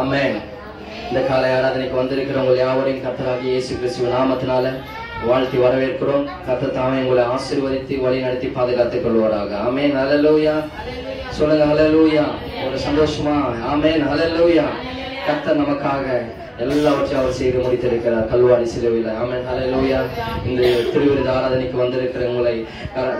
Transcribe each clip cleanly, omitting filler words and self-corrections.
ஆமென். இந்த காலை ஆராதனைக்கு வந்திருக்கிறவங்க யாவரையும் கர்த்தராகிய இயேசு கிறிஸ்துவின் நாமத்தினால வாழ்த்தி வரவேற்கிறோம். கர்த்தர் தாமே உங்களை ஆசீர்வதித்து வழி நடத்தி பாதுகாத்துக் கொள்வாராக. ஆமென். ஹல்லேலூயா. சொல்லுங்க ஹல்லேலூயா. ஒரு சந்தோஷமா ஆமென். ஹல்லேலூயா. கர்த்தர் நமக்காக எல்லாவற்றையும் அவர் செய்து முடித்திருக்கிறார் கல்வாரி சிலுவையில். ஆமென். ஹல்லேலூயா. இந்த திருவிருது ஆராதனைக்கு வந்திருக்கிறவங்களை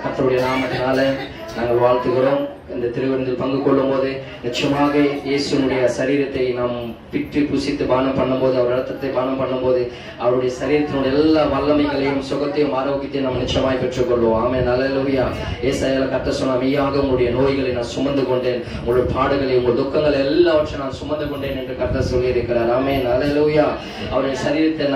கர்த்தருடைய நாமத்தினால நாங்கள் வாழ்த்துகிறோம். இந்த திருவிருந்தில் பங்கு கொள்ளும் போது நிச்சயமாக இயேசுனுடைய சரீரத்தை நாம் பிட்டு புசித்து பானம் பண்ணும்போது, அவர் ரத்தத்தை பானம் பண்ணும்போது அவருடைய சரீரத்தினுடைய எல்லா வல்லமைகளையும் சுகத்தையும் ஆரோக்கியத்தையும் நாம் நிச்சயமாய் பெற்றுக்கொள்வோம். ஆமென். ஹல்லேலூயா. ஏசாயால கர்த்தர் சொன்னார், மெய்யாக உங்களுடைய நோய்களை நான் சுமந்து கொண்டேன், உங்களுடைய பாடுகளை உங்கள் துக்கங்கள் எல்லாவற்றையும் நான் சுமந்து கொண்டேன் என்று கர்த்தர் சொல்லி இருக்கிறார். ஆமென். ஹல்லேலூயா. அவருடைய சரீரத்தை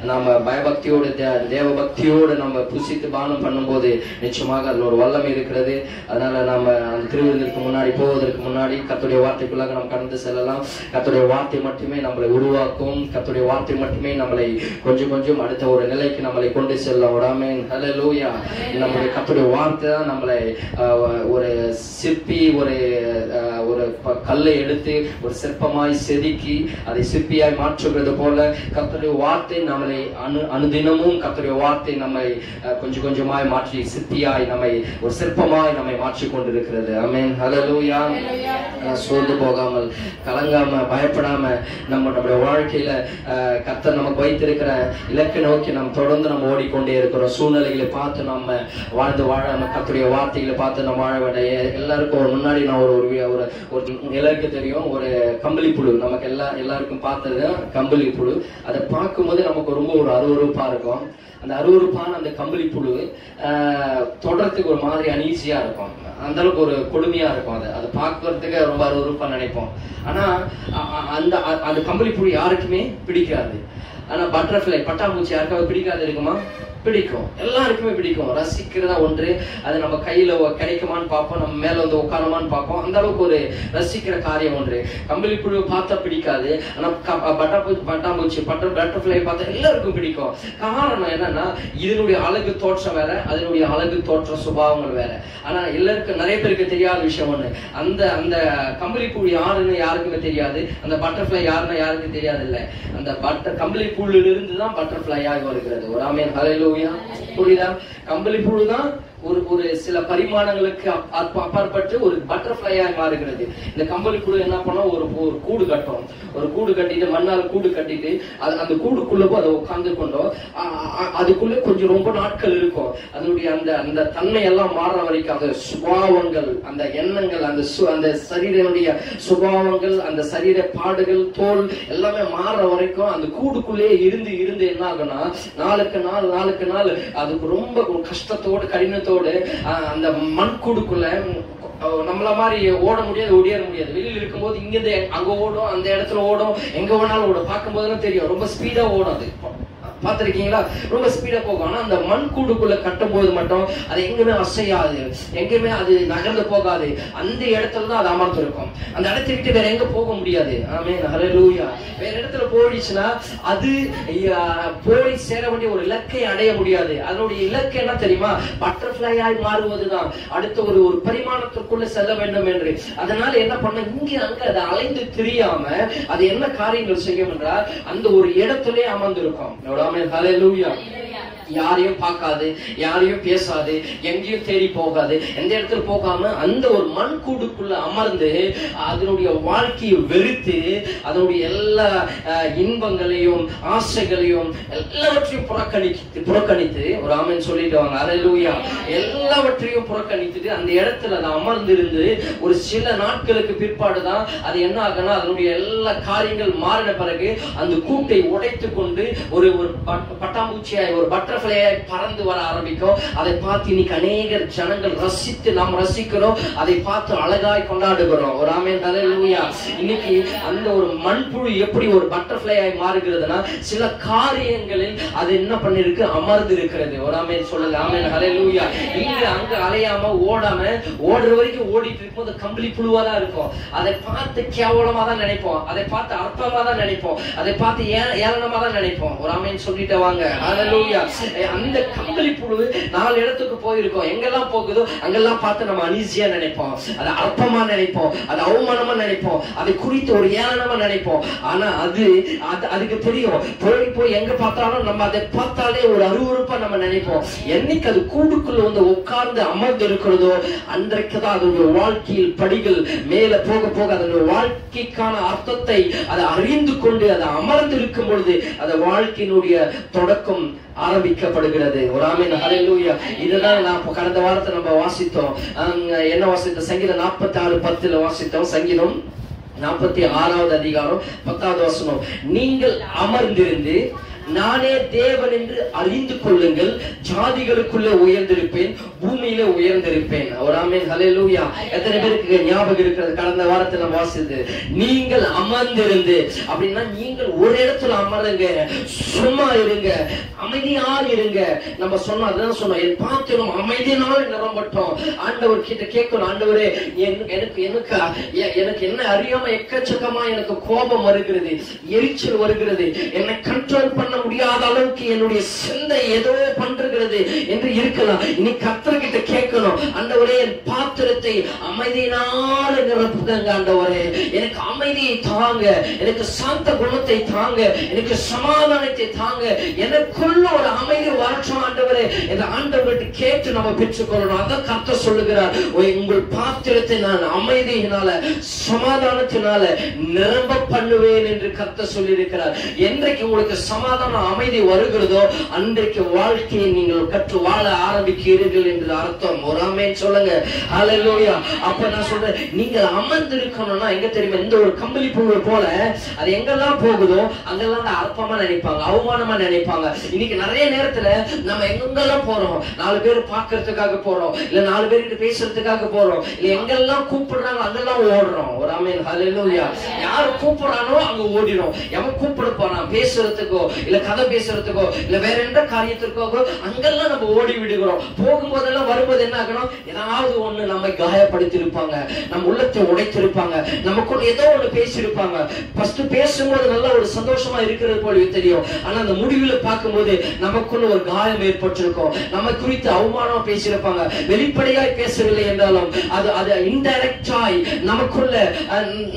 நாம பயபக்தியோடு தேவ பக்தியோடு நம்ம புசித்து பானம் பண்ணும்போது நிச்சயமாக அதில் ஒரு வல்லமை இருக்கிறது. அதனால நாம அந்த திருவிருந்திற்கு முன்னாடி போவதற்கு முன்னாடி கர்த்தருடைய வார்த்தைக்குள்ளாக நாம் கடந்து செல்லலாம். கர்த்தருடைய வார்த்தை மட்டுமே நம்மளை உருவாக்கும். கர்த்தருடைய வார்த்தை மட்டுமே நம்மளை கொஞ்சம் கொஞ்சம் அடுத்த ஒரு நிலைக்கு நம்மளை கொண்டு செல்லும். ஆமென். ஹல்லேலூயா. நம்முடைய கர்த்தருடைய வார்த்தை தான் நம்மளை ஒரு சிற்பி ஒரு கல்லை எடுத்து ஒரு சிற்பமாய் செதுக்கி அதை சிற்பியாய் மாற்றுகிறது போல கர்த்தருடைய வார்த்தை நம்மளை அனுதினமும் கர்த்தருடைய வார்த்தை நம்மை கொஞ்சம் கொஞ்சமாய் மாற்றி சிற்பியாய் நம்மை ஒரு சிற்பமாய் நம்மை மாற்றிக் கொண்டிருக்கிறது. ஆமென். ஹல்லேலூயா. சோர்ந்து போகாமல் கலங்காம பயப்படாம நம்முடைய வாழ்க்கையில கர்த்தர் நமக்கு வைத்திருக்கிற இலக்கை நோக்கி நாம் தொடர்ந்து நம்ம ஓடிக்கொண்டே இருக்கிறோம். சூழ்நிலைகளை பார்த்து நம்ம வாழ்ந்து வாழாம கர்த்தருடைய வார்த்தைகளை பார்த்து நம்ம வாழ வேண்டிய எல்லாருக்கும் முன்னாடி நான் ஒரு எல்லாருக்கு தெரியும் ஒரு கம்பளி புழு. நமக்கு எல்லாருக்கும் பார்த்தது கம்பளி புழு. அதை பார்க்கும்போது நமக்கு ரொம்ப ஒரு அருவருப்பா இருக்கும். அந்த அருவருப்பான அந்த கம்பளி புழு தொடர்றதுக்கு ஒரு மாதிரி அனீசியா இருக்கும். அந்த அளவுக்கு ஒரு கொடுமையா இருக்கும். அதை பார்க்கறதுக்கு ரொம்ப அருவருப்பா நினைப்போம். ஆனா அந்த கம்பளி புழு யாருக்குமே பிடிக்காது. ஆனா பட்டர்ஃபிளை பட்டாம்பூச்சி யாருக்காவது பிடிக்காது இருக்குமா? பிடிக்கும். எல்லாருக்குமே பிடிக்கும். ரசிக்கிறதா ஒன்று. அது நம்ம கையில கிடைக்குமான்னு பார்ப்போம், நம்ம மேல வந்து உட்காரமான்னு பார்ப்போம். அந்த அளவுக்கு ஒரு ரசிக்கிற காரியம் ஒன்று. கம்பளி புழு பார்த்தா பிடிக்காது. ஆனா பட்டாம்பூச்சி பட்டர்ஃபிளை பார்த்தா எல்லாருக்கும் பிடிக்கும். காரணம் என்னன்னா இதனுடைய அழகு தோற்றம் வேற, அதனுடைய அழகு தோற்ற சுபாவங்கள் வேற. ஆனா எல்லாருக்கும் நிறைய பேருக்கு தெரியாத விஷயம் ஒண்ணு, அந்த கம்பளி புழு யாருன்னு யாருக்குமே தெரியாது. அந்த பட்டர்ஃபிளை யாருன்னு யாருக்கும் தெரியாது. இல்ல அந்த கம்பளி புழுல இருந்து தான் பட்டர்ஃபிளை ஆகி வருகிறது. ஒரு ஆமென். ஹல்லேலூயா. புரியுதா? கம்பளி புழு தான் ஒரு சில பரிமாணங்களுக்கு அப்பாற்பட்டு ஒரு பட்டர்ஃபிளையாக மாறுகிறது. இந்த கம்பளி புழு என்ன பண்ணா ஒரு கூடு கட்டும். ஒரு கூடு கட்டிட்டு மண்ணால் கூடு கட்டிட்டு அந்த கூடுக்குள்ள அதை உட்கார்ந்து கொண்டோம். அதுக்குள்ள கொஞ்சம் ரொம்ப நாட்கள் இருக்கும். அதனுடைய அந்த தன்மை எல்லாம் மாற வரைக்கும் அந்த சுபாவங்கள், அந்த எண்ணங்கள், அந்த சரீரனுடைய சுபாவங்கள், அந்த சரீர பாடுகள், தோல் எல்லாமே மாற வரைக்கும் அந்த கூடுக்குள்ளே இருந்து என்ன ஆகும்னா நாளுக்கு நாள் அதுக்கு ரொம்ப கஷ்டத்தோடு கடினத்தோடு அந்த மண்கூடுக்குள்ள நம்மள மாதிரி ஓட முடியாது, ஒடியார முடியாது. வெளியில இருக்கும்போது இங்கிருந்து அங்க ஓடும், அந்த இடத்துல ஓடும், எங்க வேணாலும் ஓடும். பார்க்கும் போதுதான் தெரியும் ரொம்ப ஸ்பீடா ஓடும். அது பார்த்திருக்கீங்களா? ரொம்ப ஸ்பீடா போகும். ஆனா அந்த மண் கூடுக்குள்ள கட்டும் போது மட்டும் அது எங்குமே அசையாது, எங்குமே அது நகர்ந்து போகாது. அந்த இடத்துல தான் அது அமர்ந்து இருக்கும். அந்த இடத்தை விட்டு வேற எங்க போக முடியாது. ஆமென். ஹல்லேலூயா. வேற இடத்துல போயிடுச்சுன்னா அது போய் சேர வேண்டிய ஒரு இலக்கை அடைய முடியாது. அதனுடைய இலக்கு என்ன தெரியுமா? பட்டர்ஃபிளையாய் மாறுவதுதான். அடுத்த ஒரு பரிமாணத்திற்குள்ள செல்ல வேண்டும் என்று. அதனால என்ன பண்ண இங்க அங்க அதை அலைந்து திரியாம அது என்ன காரியங்கள் செய்யும் என்றால் அந்த ஒரு இடத்திலே அமர்ந்திருக்கும். ஹல்லேலூயா. யாரையும் பார்க்காது, யாரையும் பேசாது, எங்கேயும் தேடி போகாது, எந்த இடத்துல போகாம அந்த ஒரு மண் கூடுக்குள்ள அமர்ந்து அதனுடைய வாழ்க்கையை வெறுத்து அதனுடைய எல்லா இன்பங்களையும் ஆசைகளையும் எல்லாவற்றையும் புறக்கணித்து ஒரு ஆமென் சொல்லிட்டு வாங்க. ஹல்லேலூயா. எல்லாவற்றையும் புறக்கணித்துட்டு அந்த இடத்துல அது அமர்ந்திருந்து ஒரு சில நாட்களுக்கு பிற்பாடுதான் அது என்ன ஆகுனா அதனுடைய எல்லா காரியங்கள் மாறின பிறகு அந்த கூட்டை உடைத்து கொண்டு ஒரு பட்டாம்பூச்சியாய் ஒரு பட்டர் பறந்து வர ஆரம்பிக்கும். அதை பார்த்து இன்னைக்கு அநேகர் ஜனங்கள் நாம் ரசிக்கிறோம். அதை பார்த்து அழகாய் கொண்டாடுகிறோம். ஒரு ஆமென். ஹல்லேலூயா. இன்னைக்கு அந்த ஒரு மண்புழு எப்படி ஒரு பட்டர்ஃபிளையாய் மாறுகிறதுனா சில காரியங்களில் அது என்ன பண்ணிருக்கு? அமர்ந்து இருக்கிறது. ஒரு ஆமென் சொல்லுங்க. ஆமென். ஹல்லேலூயா. இங்க அங்க அலையாம ஓடாம ஓடுற வரைக்கும் ஓடிட்டு இருக்கும்போது கம்பளி புழுவா தான் இருக்கும். அதை பார்த்து கேவலமா தான் நினைப்போம், அதை பார்த்து அற்பமா தான் நினைப்போம், அதை பார்த்து ஏளனமா தான் நினைப்போம். ஒரு ஆமென் சொல்லிட்டு வாங்க. ஹல்லேலூயா. அந்த கம்பளி புழு 4 இடத்துக்கு போயிருக்கோம். எங்கெல்லாம் போகுதோ அங்கெல்லாம் பார்த்து நம்ம அனீசியா நினைப்போம், அது அற்பமா நினைப்போம், அது அவமானமா நினைப்போம், அதை குறித்து ஒரு ஏளனமா நினைப்போம். ஆனா அதுக்கு தெரியும், போய் எங்க பார்த்தாலும் நம்ம அதை பார்த்தாலே ஒரு அருவருப்பா நம்ம நினைப்போம். என்னைக்கு அது கூடுக்குள்ள வந்து உட்கார்ந்து அமர்ந்து இருக்கிறதோ அன்றைக்குதான் அதனுடைய வாழ்க்கையில் படிகள் மேல போக போக அதனுடைய வாழ்க்கைக்கான அர்த்தத்தை அதை அறிந்து கொண்டு அதை அமர்ந்து இருக்கும் பொழுது அந்த வாழ்க்கையினுடைய தொடக்கம் ஆரம்பிக்கப்படுகிறது. ஒரு ஆமென், ஹல்லேலூயா. இதுதான் நான் கடந்த வாரத்தை நம்ம வாசித்தோம். என்ன வாசித்தோம்? சங்கீதம் 46:10 வாசித்தோம். சங்கீதம் 46வது அதிகாரம் 10வது வசனம். நீங்கள் அமர்ந்திருந்து நானே தேவன் என்று அறிந்து கொள்ளுங்கள், ஜாதிகளுக்குள்ளே உயர்ந்திருப்பேன், பூமியிலே உயர்ந்திருப்பேன். ஒரு ஆமென், ஹல்லேலூயா. எத்தனை பேருக்கு ஞாபகம் இருக்கிறது? கடந்த வாரத்தில் நம்ம வாசித்தது. நீங்கள் அமர்ந்திருந்து அப்படின்னா நீங்கள் ஒரு இடத்துல அமருங்க, சும்மா இருங்க, அமைதியா இருங்க. நம்ம சொன்னோம், அதுதான் சொன்னோம், என் பாத்திரம் அமைதியினால் நிரம்பட்டோம். ஆண்டவர் கிட்ட கேட்கணும், ஆண்டவரே எனக்கு என்ன அறியாம எக்கச்சக்கமா எனக்கு கோபம் வருகிறது, எரிச்சல் வருகிறது, என்னை கண்ட்ரோல் பண்ண முடியாத அளவுக்கு என்னுடைய சிந்தை ஏதோ பண்றது என்று இருக்கலாம். இனி கர்த்தர்கிட்ட கேட்கணும், ஆண்டவரே என் பாத்திரத்தை அமைதியினால் நிரப்புங்க. ஆண்டவரே எனக்கு அமைதியை தாங்க, எனக்கு சாந்த குணத்தை தாங்க, எனக்கு சமாதானத்தை தாங்க, எனக்குள்ள ஒரு அமைதி வரட்டும் ஆண்டவரே என்று ஆண்டவர்கிட்ட கேட்டு நம்ம பெற்றுக்கொள்ளணும். அதான் கர்த்தர் சொல்லுகிறார், உங்கள் பாத்திரத்தை நான் அமைதியினால சமாதானத்தினால நிரம்ப பண்ணுவேன் என்று கர்த்தர் சொல்லி இருக்கிறார். என்றைக்கு உங்களுக்கு சமாதான அமைதி வருகிறதோ அன்றைக்கு வாழ்க்கையை நீங்கள் கற்று வாழ ஆரம்பிக்கிறீர்கள் என்று அர்த்தம். ஒரு ஆமென் சொல்லுங்க. ஹல்லேலூயா. அப்ப நான் சொல்றேன், நீங்கள் அமர்ந்து இருக்கணும்னா எங்க தெரியுமா? இந்த ஒரு கம்பளி புழு போல அது எங்கெல்லாம் போகுதோ அங்கெல்லாம் அற்பமா நினைப்பாங்க, அவமானமா நினைப்பாங்க. இன்னைக்கு நிறைய நேரத்துல நம்ம எங்கெல்லாம் போறோம், 4 பேர் பாக்குறதுக்காக போறோம், இல்ல 4 பேர்கிட்ட பேசுறதுக்காக போறோம், இல்ல எங்கெல்லாம் கூப்பிடுறாங்க அங்கெல்லாம் ஓடுறோம். ஒரு ஆமென், ஹல்லேலூயா. யாரு கூப்பிடுறானோ அங்க ஓடிடும். எவன் கூப்பிட போறான் பேசுறதுக்கோ இல்ல கதை பேசுறதுக்கோ இல்ல வேற எந்த காரியத்திற்கோ அங்கெல்லாம் நம்ம ஓடி விடுகிறோம். போகும்போதெல்லாம் வரும்போது என்ன ஆகணும்? ஏதாவது ஒண்ணு நம்மை காயப்படுத்தி இருப்பாங்க, நம்ம உள்ளத்தை உடைத்திருப்பாங்க, நமக்குள்ள ஏதோ ஒண்ணு பேசியிருப்பாங்க. ஃபர்ஸ்ட் பேசும்போது நல்ல ஒரு சந்தோஷமா இருக்கிறது போல தெரியும். ஆனா அந்த முடிவுல பார்க்கும்போது நமக்குள்ள ஒரு காயம் ஏற்பட்டிருக்கும், நம்ம குறித்து அவமானமா பேசியிருப்பாங்க. வெளிப்படையாய் பேசவில்லை என்றாலும் அது இன்டைரக்டாய் நமக்குள்ள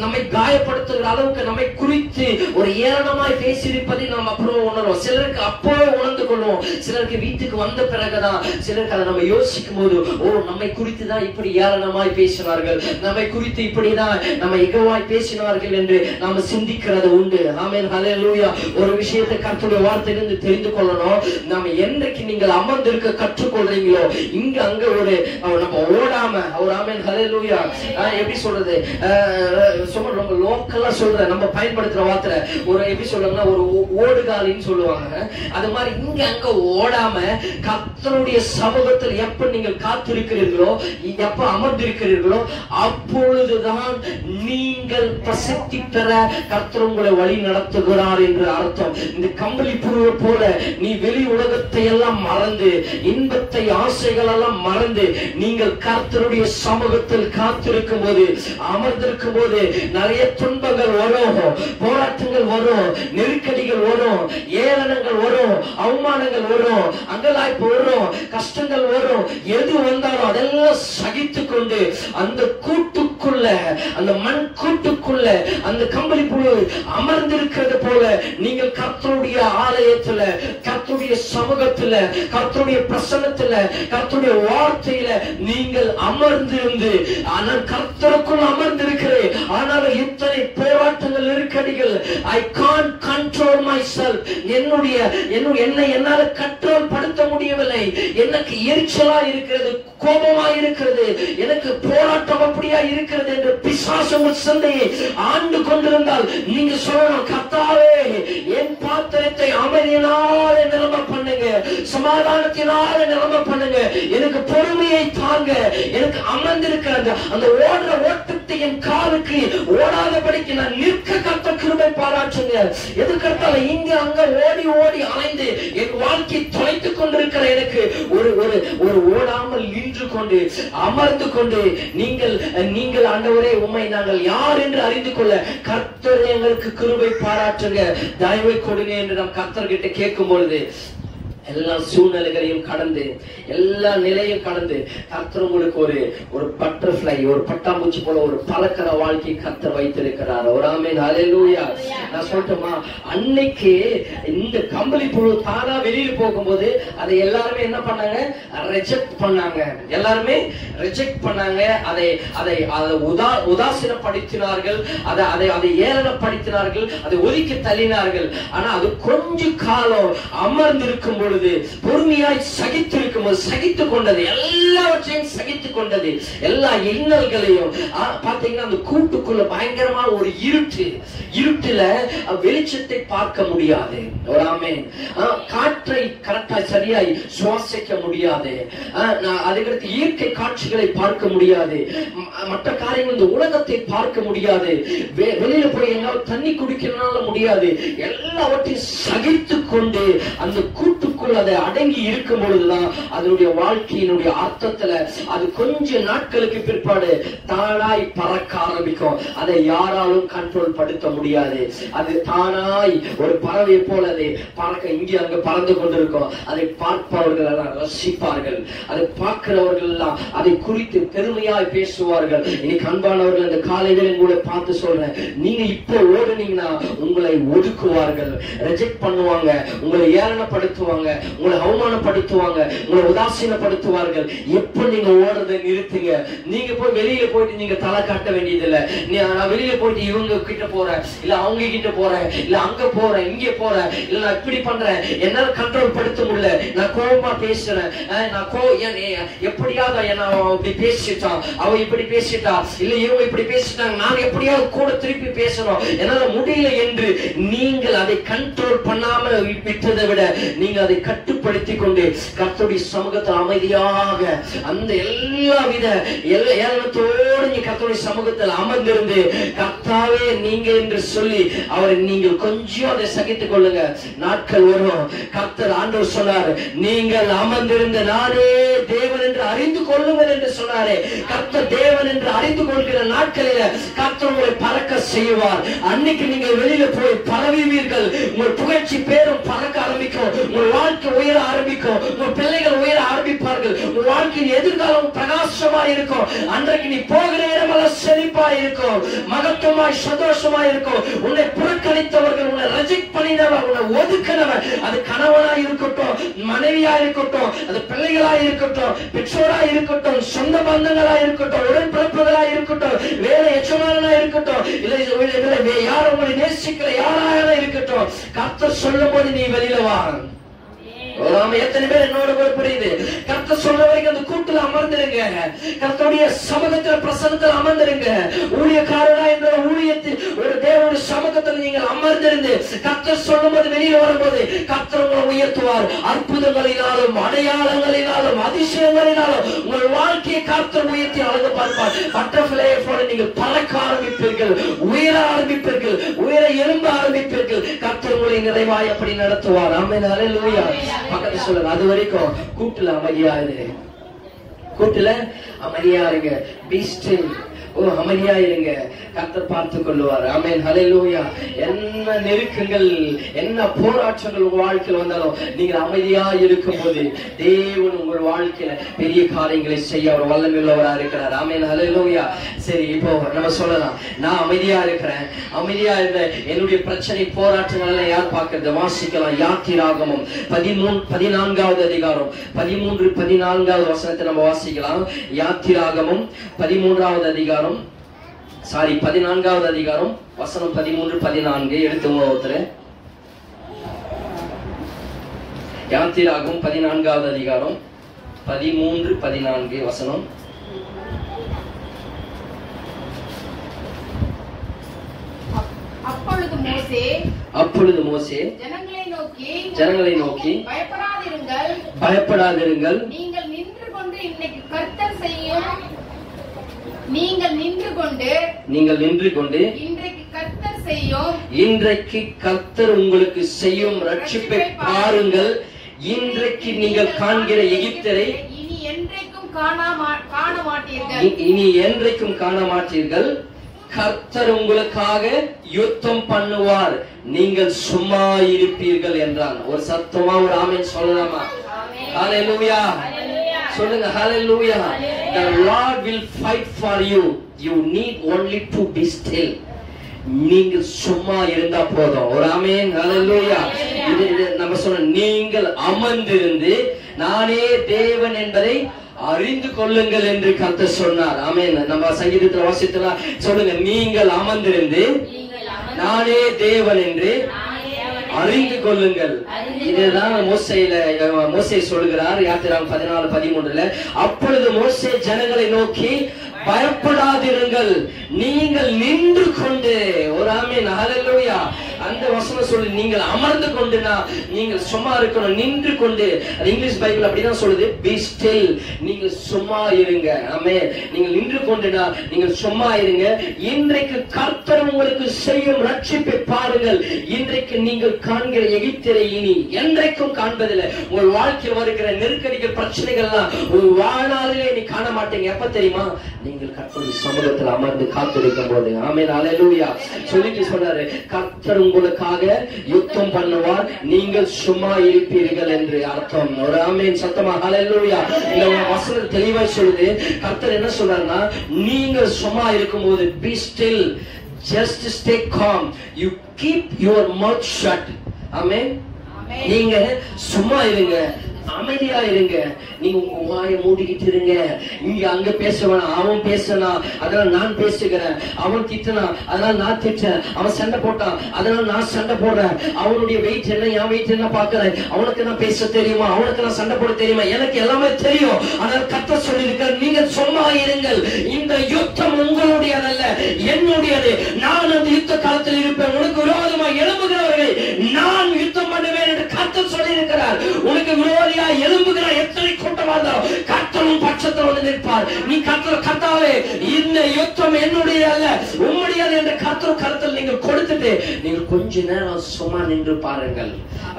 நம்மை காயப்படுத்துகிற அளவுக்கு நம்மை குறித்து ஒரு ஏளனமாய் பேசியிருப்பதை நாம் அப்புறம் உணர்வோம். சிலருக்கு அப்பவே உணர்ந்து கொள்வோம், சிலருக்கு வீட்டுக்கு வந்த பிறகுதான், சிலருக்கு அதை நம்ம யோசிக்கும் போது நம்மை குறித்து தான் இப்படி ஏளனமாய் பேசினார்கள், நம்மை குறித்து இப்படிதான் நம்ம இகவாய் பேசினார்கள் என்று நாம சிந்திக்கிறது உண்டு. ஆமென், ஹல்லேலூயா. ஒரு விஷயத்தை கர்த்தருடைய வார்த்தையிலிருந்து தெரிந்து கொள்ளணும். நாம என்றைக்கு நீங்கள் அமர்ந்திருக்க கற்றுக்கொள்றீங்களோ இங்க அங்க ஒரு நம்ம ஓடாம, ஒரு ஆமென், ஹல்லேலூயா. எப்படி சொல்றது, ரொம்ப லோக்கலா சொல்ற நம்ம பயன்படுத்துற வார்த்தை ஒரு எப்படி சொல்றாங்கன்னா ஒரு ஓடுகாலின்னு சொல்லுவாங்க. அது மாதிரி இங்க அங்க ஓடாம கர்த்தருடைய சமூகத்தில் எப்ப நீங்கள் காத்திருக்கிறீர்களோ, எப்ப அமர்ந்திருக்கிறீர்களோ அப்பொழுதுதான் நீங்கள் பிரசித்தி பெற கர்த்தர் உங்களை வழி நடத்துகிறார் என்று அர்த்தம். இந்த கம்பளி புழுவை போல நீ வெளி உலகத்தை எல்லாம் மறந்து, இன்பத்தை ஆசைகள் எல்லாம் மறந்து நீங்கள் கர்த்தருடைய சமூகத்தில் காத்திருக்கும் போது, அமர்ந்திருக்கும் போது நிறைய துன்பங்கள் வரும், போராட்டங்கள் வரும், நெருக்கடிகள் வரும், ஏளனங்கள் வரும், அவமானங்கள் வரும், அங்கலாய்ப்பு வரும், கஷ்டங்கள் வரும். எது வந்தாலும் அதெல்லாம் சகித்து கொண்டு அந்த கூட்டுக்குள்ள, அந்த மண் கூட்டுக்குள்ள அந்த கம்பளி புழு அமர்ந்திருக்கிறது போல நீங்கள் கர்த்தருடைய ஆலயத்துல, கர்த்தருடைய சமூகத்துல, கர்த்தருடைய பிரசன்னத்துல, கர்த்தருடைய வார்த்தையில நீங்கள் அமர்ந்திருந்து, ஆனால் கர்த்தருக்குள் அமர்ந்திருக்கிறேன், ஆனால் இத்தனை போராட்டங்கள், நெருக்கடிகள், I can't control myself, என்னை என்னால கண்ட்ரோல் படுத்த முடியவில்லை, எனக்கு எரிச்சலா இருக்கிறது, கோபமா இருக்கிறது, எனக்கு போராட்டம் அப்படியா இருக்கிறது என்று பிசாசு உங்கள் சிந்தையை ஆண்டு கொண்டிருந்தால் நீங்க சொல்லணும், கர்த்தாவே என் பாத்திரத்தை அமைதியினால நிரம்ப பண்ணுங்க, சமாதானத்தினால நிரம்ப பண்ணுங்க, எனக்கு பொறுமையை தாங்க, எனக்கு அமர்ந்திருக்கிற அந்த ஓடுற ஓட்டத்தை என் காலுக்கு ஓடாதபடிக்கு நான் நிற்க கர்த்தர் கிருபை பாராட்டுங்க. எதுக்கர்த்தால இங்க அங்க ஓடி ஓடி அலைந்து என் வாழ்க்கை தொலைத்துக் கொண்டிருக்கிற எனக்கு ஒரு ஓடாமல் நின்று கொண்டு அமர்ந்து கொண்டு நீங்கள் ஆண்டவரே உம்மை நாங்கள் யார் என்று அறிந்து கொள்ள கர்த்தர் எங்களுக்கு கிருபை பாராட்டுங்க, தயவை கொடுங்க என்று நாம் கர்த்தர்கிட்ட கேட்கும் பொழுது எல்லா சூழ்நிலைகளையும் கடந்து எல்லா நிலையும் கடந்து கர்த்தர் உங்களுக்கு ஒரு பட்டர்ஃப்ளை, ஒரு பட்டாம்பூச்சி போல ஒரு பறக்கிற வாழ்க்கை கர்த்தர் வைத்திருக்கிறார். ஒரு ஆமென், ஹல்லேலூயா. நான் சொல்லட்டுமா, அன்னைக்கு இந்த கம்பளி புழு தானா வெளியில போகும்போது அதை எல்லாருமே என்ன பண்ணாங்க? ரிஜெக்ட் பண்ணாங்க. எல்லாருமே ரிஜெக்ட் பண்ணாங்க. அதை உதாசீனப்படுத்தினார்கள், அதை ஏளனப்படுத்தினார்கள், அதை ஒதுக்கி தள்ளினார்கள். ஆனா அது கொஞ்ச காலம் அமர்ந்திருக்கும் பொழுது, பொறுமையாய் சகித்திருக்கும் போது, சகித்துக் கொண்டது, எல்லாவற்றையும் சகித்துக் கொண்டது, எல்லா இன்னல்களையும் பாத்தீங்கன்னா அந்த கூட்டுக்குள்ள பயங்கரமான ஒரு இருட்டுல வெளிச்சத்தை பார்க்க முடியாது. ஒரு ஆமென். காற்றை கரெக்டா சரியாய் சுவாசிக்க முடியாது. அதுக்கடுத்து இயற்கை காட்சிகளை பார்க்க முடியாது. மற்ற காரியங்கள் இந்த உலகத்தை பார்க்க முடியாது. வெளியில போய் என்னால் தண்ணி குடிக்கிறதுனால முடியாது. எல்லாவற்றையும் சகித்துக் கொண்டு அந்த கூட்டுக்குள் அதை அடங்கி இருக்கும் பொழுதுதான் அதனுடைய வாழ்க்கையினுடைய அர்த்தத்துல அது கொஞ்ச நாட்களுக்கு பிற்பாடு தானாய் பறக்க ஆரம்பிக்கும். அதை யாராலும் கண்ட்ரோல் படுத்த முடியாது. அது தானாய் ஒரு பறவை போல அதை பறக்க இங்கே அங்க பறந்து கொண்டிருக்கும். அதை பார்ப்பவர்கள் எல்லாம் ரசிப்பார்கள். அதை பார்க்கிறவர்கள் எல்லாம் அதை குறித்து பெருமையாய் பேசுவார்கள். இன்னைக்கு அன்பானவர்கள், இந்த காலைகளில் கூட பார்த்து சொல்றேன், நீங்க இப்போ ஓடுனீங்கன்னா உங்களை ஒதுக்குவார்கள், ரிஜெக்ட் பண்ணுவாங்க, உங்களை ஏளனப்படுத்துவாங்க, உங்களை அவமானப்படுத்துவாங்க, உங்களை உதாசீனப்படுத்துவார்கள். எப்ப நீங்க ஓடுறதை நிறுத்துங்க. நீங்க போய் வெளியில போயிட்டு நீங்க தலை காட்ட வேண்டியது இல்ல. நான் வெளியில போயிட்டு இவங்க கிட்ட போறேன், இல்ல அவங்க கிட்ட போறேன், இல்ல அங்க போறேன், இங்க போறேன், இல்ல நான் இப்படி பண்றேன், என்னால கண்ட்ரோல் படுத்த முடியல, நான் கோபமா பேசுறேன், எப்படியாவது என்ன இப்படி பேசிட்டான், அவ இப்படி பேசிட்டா, இல்ல இவங்க இப்படி பேசிட்டாங்க, நான் எப்படியாவது கூட திருப்பி பேசணும், என்னால முடியல என்று நீங்கள் அதை கண்ட்ரோல் பண்ணாம விட்டதை விட நீங்க அதை கட்டுப்படுத்திக் கொண்டு கர்த்தருடைய சமூகத்தில் அமைதியாக அந்த எல்லா வித ஏளனத்தோடு நீ கர்த்தருடைய சமூகத்தில் அமர்ந்திருந்து கர்த்தாவே நீங்க என்று சொல்லி அவரை நீங்கள் கொஞ்சம் அதை சகித்துக் கொள்ளுங்க. நாட்கள் வரும். கர்த்தர் ஆண்டவர் சொன்னார், நீங்கள் அமர்ந்திருந்த நானே தேவன் என்று அறிந்து கொள்ளுங்கள் என்று சொன்னாரே. கர்த்தர் தேவன் என்று அறிந்து கொள்கிற நாட்களில கர்த்தர் உங்களை பறக்க செய்வார். அன்னைக்கு நீங்கள் வெளியில போய் பரவிவீர்கள். உங்கள் புகழ்ச்சி பேரும் பறக்க ஆரம்பிக்கும். உங்கள் வாழ்க்கை உயர ஆரம்பிக்கும். உங்கள் பிள்ளைகள் உயர ஆரம்பிப்பார்கள். உங்கள் வாழ்க்கையின் எதிர்காலம் பிரகாசமா இருக்கும். அன்றைக்கு நீ போகிற இடமெல்லாம் செழிப்பா இருக்கும், மகத்துவமாய் சந்தோஷமா இருக்கும். உன்னை புறக்கணித்தவர்கள், உன்னை ரிஜெக்ட் பண்ணினவர், உன்னை ஒதுக்கினவர், அது கணவனா இருக்கட்டும், மனைவியா இருக்கட்டும், அது பிள்ளைகளா இருக்கட்டும், பெற்றோரா இருக்கட்டும், சொந்த பந்தங்களா இருக்கட்டும், உடன்பிறப்புகளா இருக்கட்டும், வேலை எச்சமானா இருக்கட்டும், இல்லை யார் உங்களை நேசிக்கிற யாராக இருக்கட்டும், கர்த்தர் சொல்லும் போது நீ வெளியில வா. எத்தனை பேர் என்னோட புரியுது? கர்த்தர் சொல்ற வரைக்கும் அந்த கூட்டுல அமர்ந்துருங்க. கர்த்தருடைய சமூகத்தில் பிரசன்னத்தில் அமர்ந்துருங்க. ஊழியக்காரரா என்ற ஊழியத்தில் ஒரு தேவனுடைய சமூகத்தில் நீங்கள் அமர்ந்திருந்து கர்த்தர் சொல்லும் போது வெளியில வரும்போது கர்த்தர் உங்களை உயர்த்துவார். அற்புதங்களினாலும் அடையாளங்களினாலும் அதிசயங்களினாலும் உங்கள் வாழ்க்கையை கர்த்தர் உயர்த்தி அழகு பார்ப்பார். பட்டர்ஃப்ளையை போல நீங்கள் பறக்க ஆரம்பிப்பீர்கள், உயர ஆரம்பிப்பீர்கள், உயர எழும்ப ஆரம்பிப்பீர்கள். கர்த்தர் உங்களை நிறைவாய் அப்படி நடத்துவார். ஆமென், ஹல்லேலூயா. பக்கத்து சொல்லுங்க, அது வரைக்கும் கூட்டுல அமைதியா இரு, கூட்டுல அமைதியா இருங்க. பீ ஸ்டில். அமைதியா இருங்க, கர்த்தர் பார்த்துக் கொள்ளுவார். ஆமென், ஹல்லேலூயா. என்ன நெருக்கங்கள், என்ன போராட்டங்கள் உங்க வாழ்க்கையில் வந்தாலும் நீங்கள் அமைதியா இருக்கும் போது தேவன் உங்கள் வாழ்க்கையில பெரிய காரியங்களை செய்ய அவர் வல்லமையுள்ளவரா இருக்கிறார். ஆமென், ஹல்லேலூயா. சரி, இப்போ நம்ம சொல்லலாம், நான் அமைதியா இருக்கிறேன். அமைதியா இருந்த என்னுடைய பிரச்சனை போராட்டங்கள் எல்லாம் யார் பார்க்கிறது? வாசிக்கலாம். யாத்திராகமம் 14வது அதிகாரம் 13-14வது வசனத்தை நம்ம வாசிக்கலாம். யாத்திராகமம் 13வது அதிகாரம், 14வது அதிகாரம் வசனம் 13-14 எடுத்துங்க ஒருத்தர். யாத்திராகமம் 14வது அதிகாரம் 13-14 வசனம். அப்பொழுது மோசே ஜனங்களை நோக்கி பயப்படாதிருங்கள், நீங்கள் நின்று கொண்டு இன்றைக்கு கர்த்தர் இன்றைக்கு கர்த்தர் உங்களுக்கு செய்யும் ரட்சிப்பை பாருங்கள். இன்றைக்கு நீங்கள் காண்கிற எகிப்தரை இனி என்றைக்கும் காண மாட்டீர்கள். இனி என்றைக்கும் காண மாட்டீர்கள். கர்த்தர் உங்களுக்காக யுத்தம் பண்ணுவார், நீங்கள் சும்மா இருப்பீர்கள் என்றான். ஒரு சத்தமா ஒரு ஆமென் சொல்லலாமா? ஹalleluya சொல்லுங்க. ஹalleluya. The Lord will fight for you. You need only to be still. நீங்கள் சும்மா இருந்தா போதும். ஒரு ஆமென். ஹalleluya. இது நம்ம சொன்ன, நீங்கள் அமர்ந்திருந்து நானே தேவன் என்பதை அறிந்து கொள்ளுங்கள் என்று கர்த்தர் சொன்னார். ஆமென். நம்ம சங்கீதத்தில் வாசித்தலாம். சொல்லுங்க, நீங்கள் அமர்ந்திருந்து நானே தேவன் என்று அறிந்து கொள்ளுங்கள். இதுதான் மோசே சொல்கிறார் யாத்திராகமம் 14:13. அப்பொழுது மோசே ஜனங்களை நோக்கி, பயப்படாதிருங்கள், நீங்கள் நின்று கொண்டு. ஒரு ஆமென். ஹalleluya. அந்த வசனம் சொல்லு, நீங்கள் அமர்ந்து கொண்டுனா நீங்கள் சும்மா இருக்கணும். நின்று கொண்டு, இங்கிலீஷ் பைபிள் அப்படிதான் சொல்லுது, be still. நீங்கள் சும்மா இருங்க. ஆமென். நீங்கள் நின்று கொண்டுனா நீங்கள் சும்மா இருங்க. இன்றைக்கு கர்த்தர் உங்களுக்கு செய்யும் ரட்சிப்பை பாருங்கள். இன்றைக்கு நீங்கள் காண்கிற எகிப்தியரை இனி என்றைக்கும் காண்பதில்லை. உங்கள் வாழ்க்கையில் வருகிற நெருக்கடிகள், பிரச்சனைகள்லாம் ஒரு வாழ்நாளிலே நீ காண மாட்டீங்க. எப்ப தெரியுமா? நீங்கள் கர்த்தருடைய சமூகத்தில் அமர்ந்து காத்திருக்கும் போது. ஆமென். ஹalleluya. சொல்லிட்டு சொன்னாரு, கர்த்தர் உங்களுக்காக யுத்தம் பண்ணுவார், நீங்கள் சும்மா இருப்பீர்கள் என்று அர்த்தம். ஒரு ஆமென் சத்தமா ஹalleluya. இந்த வசனம் தெளிவாய் சொல்லுது. கர்த்தர் என்ன சொல்றாருன்னா, நீங்கள் சும்மா இருக்கும்போது be still, just stay calm, you keep your mouth shut. ஆமென். நீங்க சும்மா இருங்க, அமைதியா இருங்க. நீங்க உங்க வாயை மூடிக்கிட்டு இருங்க. இங்க அங்க பேச வேணாம். அவன் பேசினா அதனால நான் பேசுகிறேன், அவன் திட்டினா அதனால நான் திட்டேன், அவன் சண்டை போட்டான் அதனால நான் சண்டை போடுறேன், அவனுடைய வெயிட் என்ன என் வெயிட் என்ன பாக்குறேன், அவனுக்கு நான் பேச தெரியுமா, அவனுக்கு நான் சண்டை போட தெரியுமா, எனக்கு எல்லாமே தெரியும். ஆனால் கர்த்தர் சொல்லியிருக்க, நீங்க சும்மா இருங்கள். இந்த யுத்தம் உங்களுடையதல்ல, என்னுடையது. நான் அந்த யுத்த காலத்தில் இருப்பேன். உனக்கு விரோதமாக எழும்புகிறவர்களை நான் யுத்தம் பண்ணுவேன் என்று கர்த்தர் சொல்லியிருக்கிறார். உனக்கு விரோதியா எழும்புகிற எத்தனை கூட்டம் வந்தாலும் கர்த்தரும் பட்சத்தில் வந்து நிற்பார். நீ கர்த்தாவே, இந்த யுத்தம் என்னுடைய அல்ல உம்முடையது என்று கர்த்தர் கருத்தில் நீங்கள் கொடுத்துட்டு நீங்கள் கொஞ்ச நேரம் சும்மா நின்று பாருங்கள்.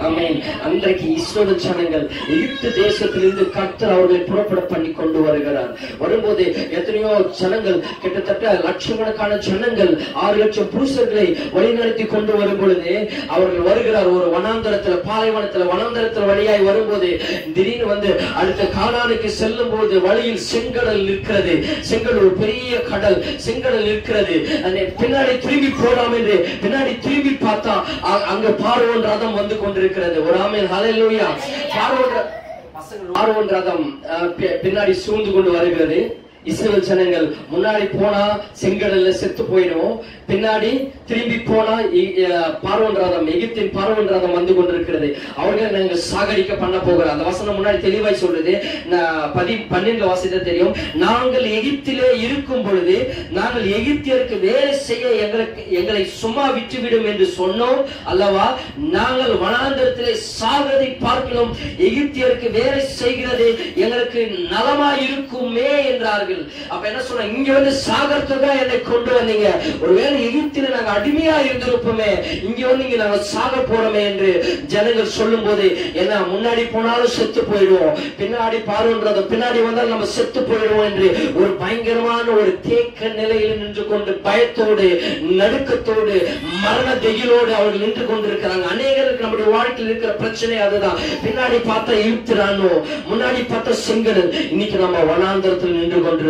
ஆமென். அன்றைக்கு இஸ்ரவேல் ஜனங்கள் எகிப்து தேசத்திலிருந்து கர்த்தர் அவர்களை புறப்பட பண்ணி கொண்டு வருகிறார். வரும்போது எத்தனையோ ஜனங்கள், கிட்டத்தட்ட லட்சக்கணக்கான ஜனங்கள், 6 லட்சம் புருஷர்களை வழிநடத்தி கொண்டு வரும் பொழுது அவர்கள் வருகிறார். ஒரு வனாந்தரத்துல, பாலைவனத்துல, வனாந்தரத்துல வழியாய் வரும்போது திடீர்னு வந்து அடுத்த கானானுக்கு செல்லும் போது வழியில் செங்கடல் இருக்கிறது. செங்கடல் ஒரு பெரிய கடல், செங்கடல் இருக்கிறது. பின்னாடி திரும்பி போலாம் என்று பின்னாடி திரும்பி பார்த்தா அங்க பார்வோன் ரதம் வந்து கொண்டிருக்கிறது. ஒரு ஆமென் ஹalleluya. பார்வோன் ரதம் பின்னாடி சூழ்ந்து கொண்டு வருகிறது. இஸ்ரவேல் ஜனங்கள் முன்னாடி போனா செங்கடல்ல செத்து போயிடும், பின்னாடி திரும்பி போனா பார்வோன் ரதம், எகிப்தின் பார்வோன் ரதம் வந்து கொண்டிருக்கிறது. அவர்கள் நாங்கள் சாகடிக்க பண்ண போகிறோம். அந்த வசனம் முன்னாடி தெளிவாய் சொல்றது. 12 வாசித்த தெரியும். நாங்கள் எகிப்திலே இருக்கும் பொழுது நாங்கள் எகிப்தியருக்கு வேலை செய்ய எங்களை சும்மா விட்டுவிடும் என்று சொன்னோம் அல்லவா? நாங்கள் வனாந்தரத்திலே சாகிறதை பார்க்கிறோம், எகிப்தியருக்கு வேலை செய்கிறது எங்களுக்கு நலமாய் இருக்குமே என்றார்கள். அப்ப என்ன சொன்ன, இங்க வந்து சாகறதுக்கு என்னை கொண்டு வந்தீங்க. ஒருவேளை எகிப்தில நாங்க அடிமையா இருந்திருப்போமே, இங்க வந்து இங்க நாங்க சாக போறோமே என்று ஜனங்கள் சொல்லும் போது, என்ன முன்னாடி போனாலும் செத்து போயிடுவோம், பின்னாடி பார்வோன்றது பின்னாடி வந்தால் நம்ம செத்து போயிடுவோம் என்று ஒரு பயங்கரமான ஒரு தேக்க நிலையில் நின்று கொண்டு பயத்தோடு, நடுக்கத்தோடு, மரண திகிலோடு அவர்கள் நின்று கொண்டிருக்கிறாங்க. அநேகருக்கு நம்முடைய வாழ்க்கையில் இருக்கிற பிரச்சனை அதுதான். பின்னாடி பார்த்தா எகிப்திரானோ, முன்னாடி பார்த்தா செங்கடல். இன்னைக்கு நம்ம வனாந்தரத்தில் நின்று கொண்டிருக்கிறோம்.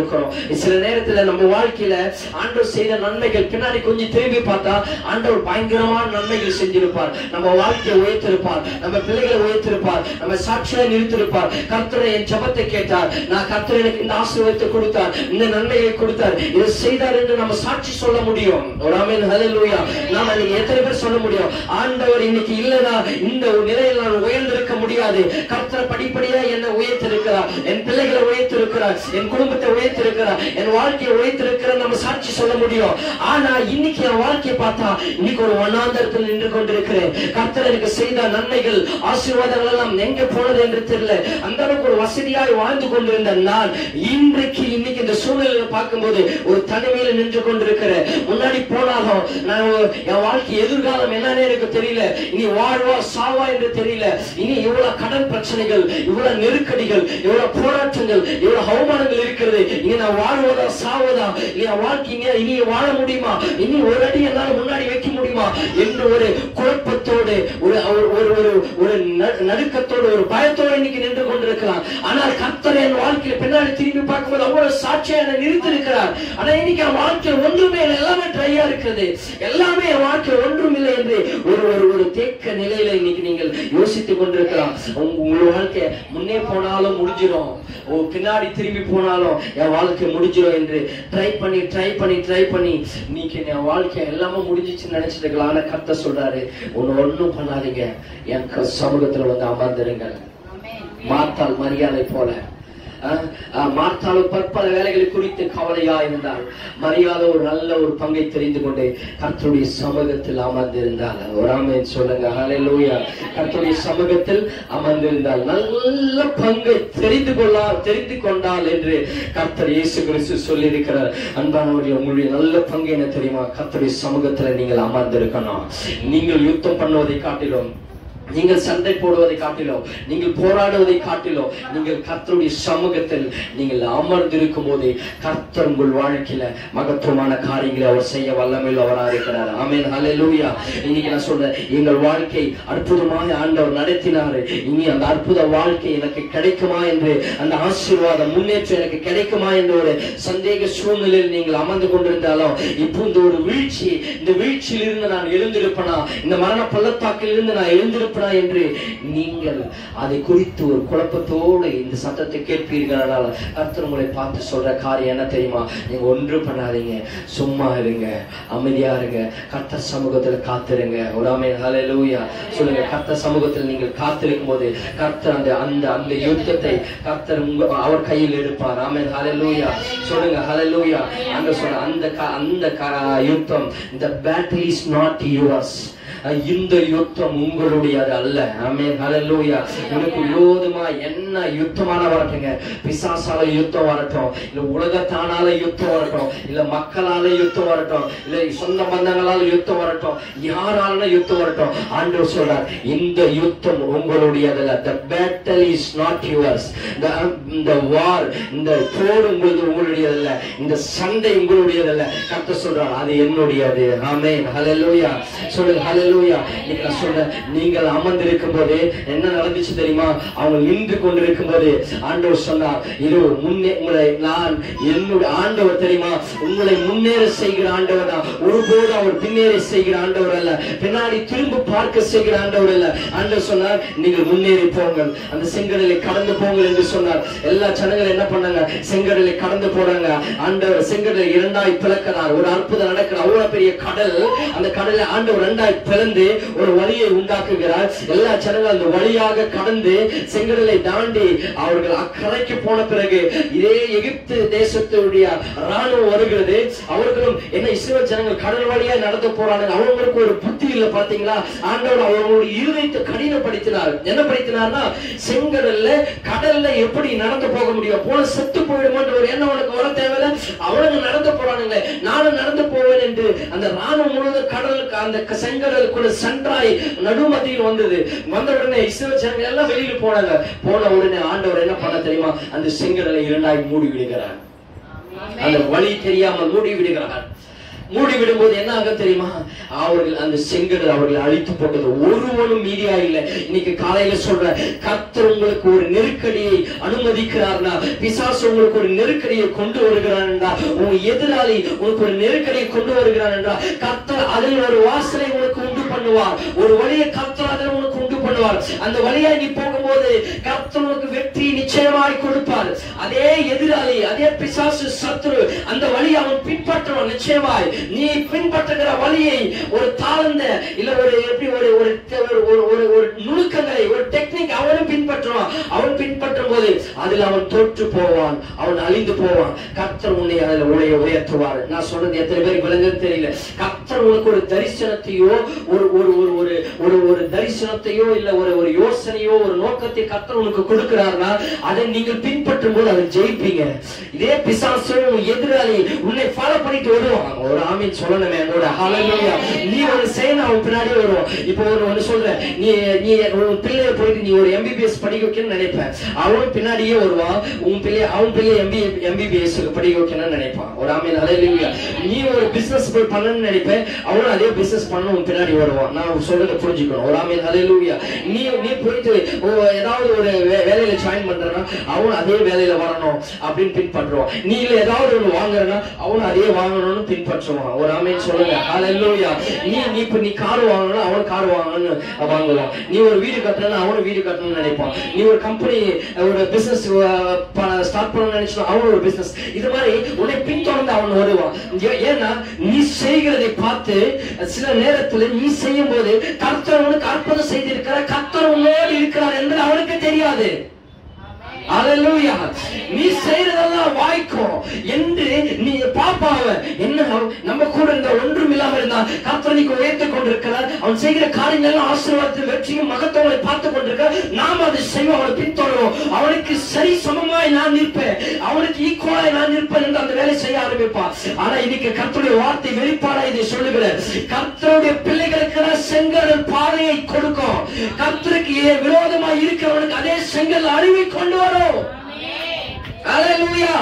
சில நேரத்துல நம்ம வாழ்க்கையில ஆண்டவர் செய்த நன்மைகள் பின்னாடி கொஞ்சம் திரும்பி பார்த்தா ஆண்டவர் பயங்கரமான நன்மைகள் செஞ்சிருப்பார். நம்ம வாழ்க்கையை உயர்த்திருப்பார், நம்ம பிள்ளைகளை உயர்த்திருப்பார், நம்ம சாட்சியா நிறுத்திருப்பார். கர்த்தர் என் ஜெபத்தை கேட்டார், நான் கர்த்தர் எனக்கு இந்த ஆசீர்வாதத்தை கொடுத்தார், இந்த நன்மையை கொடுத்தார், இதை செய்தார் என்று நம்ம சாட்சி சொல்ல முடியும். ஒரு ஆமென் ஹalleluya. நாம எத்தனை பேர் சொல்ல முடியும், ஆண்டவர் இன்னைக்கு இல்லனா இந்த நிலையில் நான் உயர்ந்திருக்க முடியாது, கர்த்தர் படிப்படியா என்னை உயர்த்திருக்கிறார், என் பிள்ளைகளை உயர்த்திருக்கிறார், என் குடும்பத்தை உயர்த்திருக்கிறார், என் வாழ்க்கையை உயர்த்திருக்கிறார் நம்ம சாட்சி சொல்ல முடியும். ஆனா இன்னைக்கு என் வாழ்க்கையை பார்த்தா இன்னைக்கு ஒரு வனாந்தரத்தில் நின்று கொண்டிருக்கிறேன். கர்த்தர் எனக்கு செய்த நன்மைகள் ஆசீர்வாதங்கள் எல்லாம் எங்க போனது என்று தெரியல. அந்த அளவுக்கு ஒரு வசதியாய் வாழ்ந்து கொண்டிருந்த நான் இன்னைக்கு இந்த சூழ்நிலையில பார்க்கும்போது ஒரு தனிமையில நின்று கொண்டிருக்கிறேன். முன்னாடி போனாலும் நான் என் வாழ்க்கை எதிர்காலம் என்னன்னு எனக்கு தெரியல. இனி வாழ்வா சாவா என்று தெரியல. இனி இவ்வளவு கடன் பிரச்சனைகள், இவ்வளவு நெருக்கடிகள், இவ்வளவு போராட்டங்கள், இவ்வளவு அவமானங்கள் இருக்கிறது. இனி நான் வாழ்வதா சாவதா, என் வாழ்க்கை இனி வாழ முடியுமா, இனி ஒரு அடி என்னால் முன்னாடி வைக்க முடியுமா என்று ஒரு குழப்பத்தோடு ஒரு நடுக்கத்தோடு ஒரு பயத்தோடு இன்னைக்கு நின்று கொண்டிருக்கலாம். ஆனால் கர்த்தர் என் வாழ்க்கையில பின்னாடி திரும்பி பார்க்கும்போது அவ்வளவு சாட்சியா என்னை நிறுத்தி இருக்கிறார். ஆனா இன்னைக்கு என் வாழ்க்கையில் ஒன்றுமே எல்லாமே ட்ரையா இருக்கிறது, எல்லாமே என் வாழ்க்கையில் ஒன்றும் இல்லை என்று ஒரு தேக்க நிலையில இன்னைக்கு நீங்கள் யோசித்துக் கொண்டிருக்கலாம். உங்க வாழ்க்கை முன்னே போனாலும் முடிஞ்சிடும், பின்னாடி திரும்பி போனாலும் என் வாழ்க்கை முடிஞ்சிடும் என்று ட்ரை பண்ணி இன்னைக்கு என் வாழ்க்கை எல்லாமே முடிஞ்சிச்சுன்னு நினைச்சிட்டு இருக்கலாம். ஆனா கர்த்தர் சொல்றாரு, ஒன்னும் பண்ணாதீங்க, என் சமூகத்துல வந்து அமர்ந்திருங்கள். மார்த்தாள் மரியாதை போல, மார்த்தாளும் பற்பல வேலைகளை குறித்து கவலையா இருந்தால், மரியாதை ஒரு நல்ல ஒரு பங்கை தெரிந்து கொண்டு கர்த்தருடைய சமூகத்தில் அமர்ந்திருந்தால், ஒரு ஆமென் சொல்லுங்க, ஹல்லேலூயா. கர்த்தருடைய சமூகத்தில் அமர்ந்திருந்தால் நல்ல பங்கை தெரிந்து கொண்டால் என்று கர்த்தர் இயேசு கிறிஸ்து சொல்லி இருக்கிறார். அன்பானவர்கள், உங்களுடைய நல்ல பங்கு என்ன தெரியுமா? கர்த்தருடைய சமூகத்தில் நீங்கள் அமர்ந்திருக்கணும். நீங்கள் யுத்தம் பண்ணுவதை காட்டிலும், நீங்கள் சண்டை போடுவதை காட்டிலும், நீங்கள் போராடுவதை காட்டிலும், நீங்கள் கர்த்தருடைய சமூகத்தில் நீங்கள் அமர்ந்திருக்கும் போதே கர்த்தர் உங்கள் வாழ்க்கையில மகத்துவமான காரியங்களை அவர் செய்ய வல்லமையுள்ளவராக இருக்கிறார். ஆமென், ஹல்லேலூயா. இன்னைக்கு நான் சொல்றேன், எங்கள் வாழ்க்கை அற்புதமாக ஆண்டவர் நடத்தினாரு. இனி அந்த அற்புத வாழ்க்கை எனக்கு கிடைக்குமா என்று, அந்த ஆசீர்வாதம் முன்னேற்றம் எனக்கு கிடைக்குமா என்ற ஒரு சந்தேக சூழ்நிலையில் நீங்கள் அமர்ந்து கொண்டிருந்தாலும், இப்போ இந்த ஒரு வீழ்ச்சி, இந்த வீழ்ச்சியில் இருந்து நான் எழுந்திருப்பனா, இந்த மரண பள்ளத்தாக்கில் இருந்து நான் எழுந்திருப்பேன் என்று நீங்கள் அதை குறித்து ஒரு குழப்பத்தோடு இந்த சத்தத்தை கேட்பீர்கள். கர்த்தர் உங்களை பார்த்து சொல்ற காரியம் என்ன தெரியுமா? நீங்க ஒன்று பண்ணாதீங்க, சும்மா இருங்க, அமைதியா இருங்க, கர்த்தர் சமூகத்தில் காத்திருங்க. ஒரு ஆமென், ஹல்லேலூயா சொல்லுங்க. கர்த்தர் சமூகத்தில் நீங்கள் காத்திருக்கும் போது கர்த்தர் அந்த யுத்தத்தை கர்த்தர் அவர் கையில் எடுப்பார். ஆமென், ஹல்லேலூயா சொல்லுங்க, ஹல்லேலூயா. அங்க சொன்ன அந்த யுத்தம், the battle is not yours, இந்த யுத்தம் உங்களுடையது அல்ல. ஆமென், ஹல்லேலூயா. உனக்கு விரோதமா என்ன யுத்தமான வரட்டுங்க, பிசாசால யுத்தம் வரட்டும், இல்ல உலகத்தானால யுத்தம் வரட்டும், இல்ல மக்களால யுத்தம் வரட்டும், இல்ல சொந்த பந்தங்களால யுத்தம் வரட்டும், யாரால யுத்தம் வரட்டும், ஆண்டவர் சொல்றார், இந்த யுத்தம் உங்களுடையதல்ல. The battle is not yours. The war, இந்த போர் உங்களுடையதல்ல, இந்த சண்டை உங்களுடையதல்ல. கர்த்தர் சொல்றார், அது என்னுடையது. ஆமென், ஹல்லேலூயா சொல்லுங்க, ஹல்லேலூயா. நீங்கள் அமர்ந்திருக்கும் போது என்ன நடந்துச்சு தெரியுமா? அவங்க நின்று கொண்டிருக்கும் போது ஆண்டவர் சொன்னார், இது முன்னே உங்களை நான் என்னுடைய ஆண்டவர் தெரியுமா, உங்களை முன்னேற செய்கிற ஆண்டவர் தான். ஒருபோது அவர் பின்னேற செய்கிற ஆண்டவர் அல்ல, பின்னாடி திரும்ப பார்க்க செய்கிற ஆண்டவர் அல்ல. ஆண்டவர் சொன்னார், நீங்கள் முன்னேறி போங்கள், அந்த செங்கடலை கடந்து போங்கள் என்று சொன்னார். எல்லா ஜனங்களும் என்ன பண்ணாங்க? செங்கடலை கடந்து போறாங்க. ஆண்டவர் செங்கடலை இரண்டாய் பிளக்கிறார். ஒரு அற்புதம் நடக்கிற அவ்வளவு பெரிய கடல், அந்த கடலை ஆண்டவர் இரண்டாய் பிளந்து ஒரு வழியை உண்டாக்குகிறார். எல்லா ஜனங்களும் அந்த வழியாக கடந்து செங்கடலை தாண்டி அவர்கள் அக்கறைக்கு போன பிறகு இதே எகிப்து தேசத்துடைய ராணுவம் வருகிறது. அவர்களும் என்ன, இஸ்ரவேல் ஜனங்கள் கடல் வழியா நடந்து போறாங்க. அவங்களுக்கு ஒரு புத்தி இல்ல, பாத்தீங்களா? ஆண்டவர் அவர்களுடைய இருதயத்தை கடினப்படுத்தினார். என்ன படுத்தினார்னா, செங்கடல்ல கடல்ல எப்படி நடந்து போக முடியும், போல செத்து போயிடுமோன்ற ஒரு எண்ணம் உனக்கு வர தேவையில்லை. அவனுங்க நடந்து போறானுங்களே, நானும் நடந்து போவேன் என்று அந்த ராணுவம் முழுவதும் கடலுக்கு அந்த செங்கடலுக்குள்ள சன்றாய் நடுமத்தியில் வந்தது. வந்த உடனே இஸ்ரவேல் ஜனங்கள் எல்லாம் வெளியில போனாங்க. போன உடனே ஆண்டவர் என்ன பண்ண தெரியுமா? அந்த செங்கடலை இரண்டாய் மூடி விடுகிறார். அந்த வழி தெரியாமல் மூடி விடுகிறார். மூடிவிடும் போது என்ன ஆக தெரியுமா? அவர்கள் அந்த செங்கடல் அவர்கள் அழித்து போட்டது. ஒருவனும் மீதியா இல்லை. இன்னைக்கு காலையில சொல்ற, கர்த்தர் உங்களுக்கு ஒரு நெருக்கடியை அனுமதிக்கிறார்னா, பிசாசு உங்களுக்கு ஒரு நெருக்கடியை கொண்டு வருகிறான் என்றா, உங்க எதிராளி உங்களுக்கு ஒரு நெருக்கடியை கொண்டு வருகிறான் என்றா, கர்த்தர் அதில் ஒரு வாசலை உனக்கு உண்டு பண்ணுவார். ஒரு வழியை கர்த்தர் அதில் உனக்கு உண்டு பண்ணுவார். அந்த வழியா நீ போகும்போது கர்த்தர் உனக்கு வெற்றி நிச்சயமாய் கொடுப்பார். அதே எதிராளி, அதே பிசாசு சத்துரு, அந்த வழியை அவன் பின்பற்றுவான் நிச்சயமாய். நீ பின்பற்றுகிற வழியை ஒரு தாழ்ந்த இல்ல ஒரு எப்படி ஒரு நுணுக்கங்களை, ஒரு டெக்னிக் அவனும் பின்பற்றுவான். அவன் பின்பற்றும் வரும்போது அதில் அவன் தோற்று போவான், அவன் அழிந்து போவான். கர்த்தர் உன்னை அதில் உயர்த்துவார். நான் சொல்றது எத்தனை பேருக்கு விளங்குன்னு தெரியல. கர்த்தர் உனக்கு ஒரு தரிசனத்தையோ ஒரு தரிசனத்தையோ இல்ல ஒரு யோசனையோ ஒரு நோக்கத்தை கர்த்தர் உனக்கு கொடுக்கிறார்னா அதை நீங்கள் பின்பற்றும் போது அதை ஜெயிப்பீங்க. இதே பிசாசு எதிராளி உன்னை ஃபாலோ பண்ணிட்டு வருவான். ஒரு ஆமீன் சொல்லணுமே என்னோட. ஹல்லேலூயா. நீ ஒரு செய்யணும், அவன் பின்னாடி வருவான். இப்போ ஒன்னு சொல்றேன், நீ உன் பிள்ளைய போயிட்டு நீ ஒரு எம்பிபிஎஸ் படிக்க வைக்கணும்னு நினைப்ப, அவன் பின்னாடியே வருவான். அவன் பிள்ளைய எம்பிபிஎஸ் படிக்க வைக்கணும்னு நினைப்பான். ஒரு ஆமீன். ஹல்லேலூயா. நீ ஒரு பிசினஸ் பண்ணணும்னு நினைப்ப, அவனும் அதே பிசினஸ் பண்ண உன் பின்னாடி வருவான். நான் சொல்றதை புரிஞ்சுக்கணும். ஒரு ஆமீன். ஹல்லேலூயா. நீ போயிட்டு ஏதாவது ஒரு வேலையில ஜாயின் பண்றனா அவன் அதே வேலையில வரணும் அப்படின்னு பின்பற்றுவான். நீ இல்ல ஏதாவது ஒண்ணு வாங்குறனா அவனும் அதே வாங்கணும்னு பின்பற்றுவான். ஒரு ஆமீன் சொல்லுங்க. ஹல்லேலூயா. நீ கார் வாங்கணும், அவன் கார் வாங்கணும்னு வாங்குவான். நீ ஒரு வீடு கட்டணும், அவனும் வீடு கட்டணும்னு நினைப்பான். நீ ஒரு கம்பெனி ஒரு பிசினஸ் ஸ்டார்ட் பண்ணணும்னு நினைச்சா அவன் ஒரு பிசினஸ். இது மாதிரி உன்னை பின்தொடர்ந்து அவன் வருவான். ஏன்னா நீ செய்கிறதை பார்த்து சில நேரத்தில் நீ செய்யும் போது கர்த்தர் உனக்கு அற்புதம் செய்திருக்கிறார், கர்த்தர் உன்னோடு இருக்கிறார் என்று அவனுக்கு தெரியாது. அல்லேலூயா. நீ செய்யறதெல்லாம் வாய்க்கும் என்று நீ பாப்பாவ என்ன நம்ம கூட இந்த ஒன்றும் இல்லாம இருந்தா கர்த்தர் நீக்கு உயர்த்தி கொண்டிருக்கிறார். அவன் செய்கிற காரியங்கள் ஆசீர்வாதத்தில் வெற்றியும் மகத்துவங்களை பார்த்து கொண்டிருக்கிறார். நாம் அதை செய்வோம், அவனை பின்தொடரும். அவனுக்கு சரி சமமாய் நான் நிற்பேன், அவனுக்கு ஈக்குவலாய் நான் நிற்பேன் என்று அந்த வேலை செய்ய ஆரம்பிப்பான். ஆனா இன்னைக்கு கர்த்தருடைய வார்த்தை வெளிப்பாடா இதை சொல்லுகிறேன். கர்த்தருடைய பிள்ளைகளுக்கு செங்கடல் பாதையை கொடுக்கும். கர்த்தருக்கு விரோதமாய் இருக்கிறவனுக்கு அதே செங்கல் அழிவை கொண்டு வரும். அல்லேலூயா.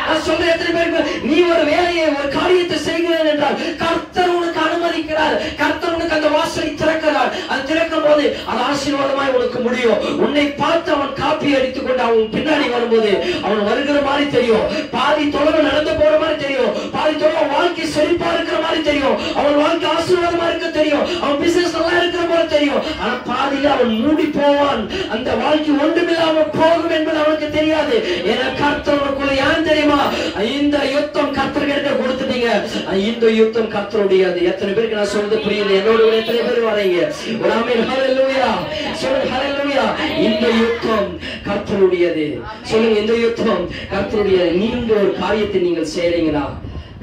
நான் சொல்றேன், எத்தனை பேருக்கு நீ ஒரு வேலையை ஒரு காரியத்தை செய்கிறேன் என்றால் கர்த்தர் உனக்கு அனுமதிக்கிறார், கர்த்தர் உனக்கு அந்த வாசலை திறக்கிறார். அது திறக்கும் போது அது ஆசீர்வாதமாய் உனக்கு முடியும். உன்னை பார்த்து அவன் காப்பி அடித்துக் கொண்டு அவன் பின்னாடி வரும்போது அவன் வருகிற மாதிரி தெரியும், பாதி தொலைவு நடந்து போற மாதிரி தெரியும், பாதி தொலைவு வாழ்க்கை செழிப்பா இருக்கிற மாதிரி தெரியும், அவன் வாழ்க்கை ஆசீர்வாதமா இருக்க தெரியும், அவன் பிசினஸ் நல்லா இருக்கிற போல தெரியும். ஆனா பாதியில அவன் மூடி போவான், அந்த வாழ்க்கை ஒன்றுமில்லாம போகும் என்பது அவனுக்கு தெரியாது. ஏன்னா கர்த்தர் உனக்குள்ள ஏன் தெரியுமா? இந்த யுத்தம் கர்த்தர்கிட்ட கொடுத்துட்டீங்க. இந்த யுத்தம் கர்த்தருடையது. எத்தனை பேருக்கு நான் சொல்றது புரியுது? என்னோட எத்தனை பேர் வரீங்க? ஒரு ஆமென். ஹல்லேலூயா. சொல்லுங்க ஹல்லேலூயா. இந்த யுத்தம் கர்த்தருடையது. சொல்லுங்க, இந்த யுத்தம் கர்த்தருடையது. நீங்க ஒரு காரியத்தை நீங்கள் செய்றீங்கன்னா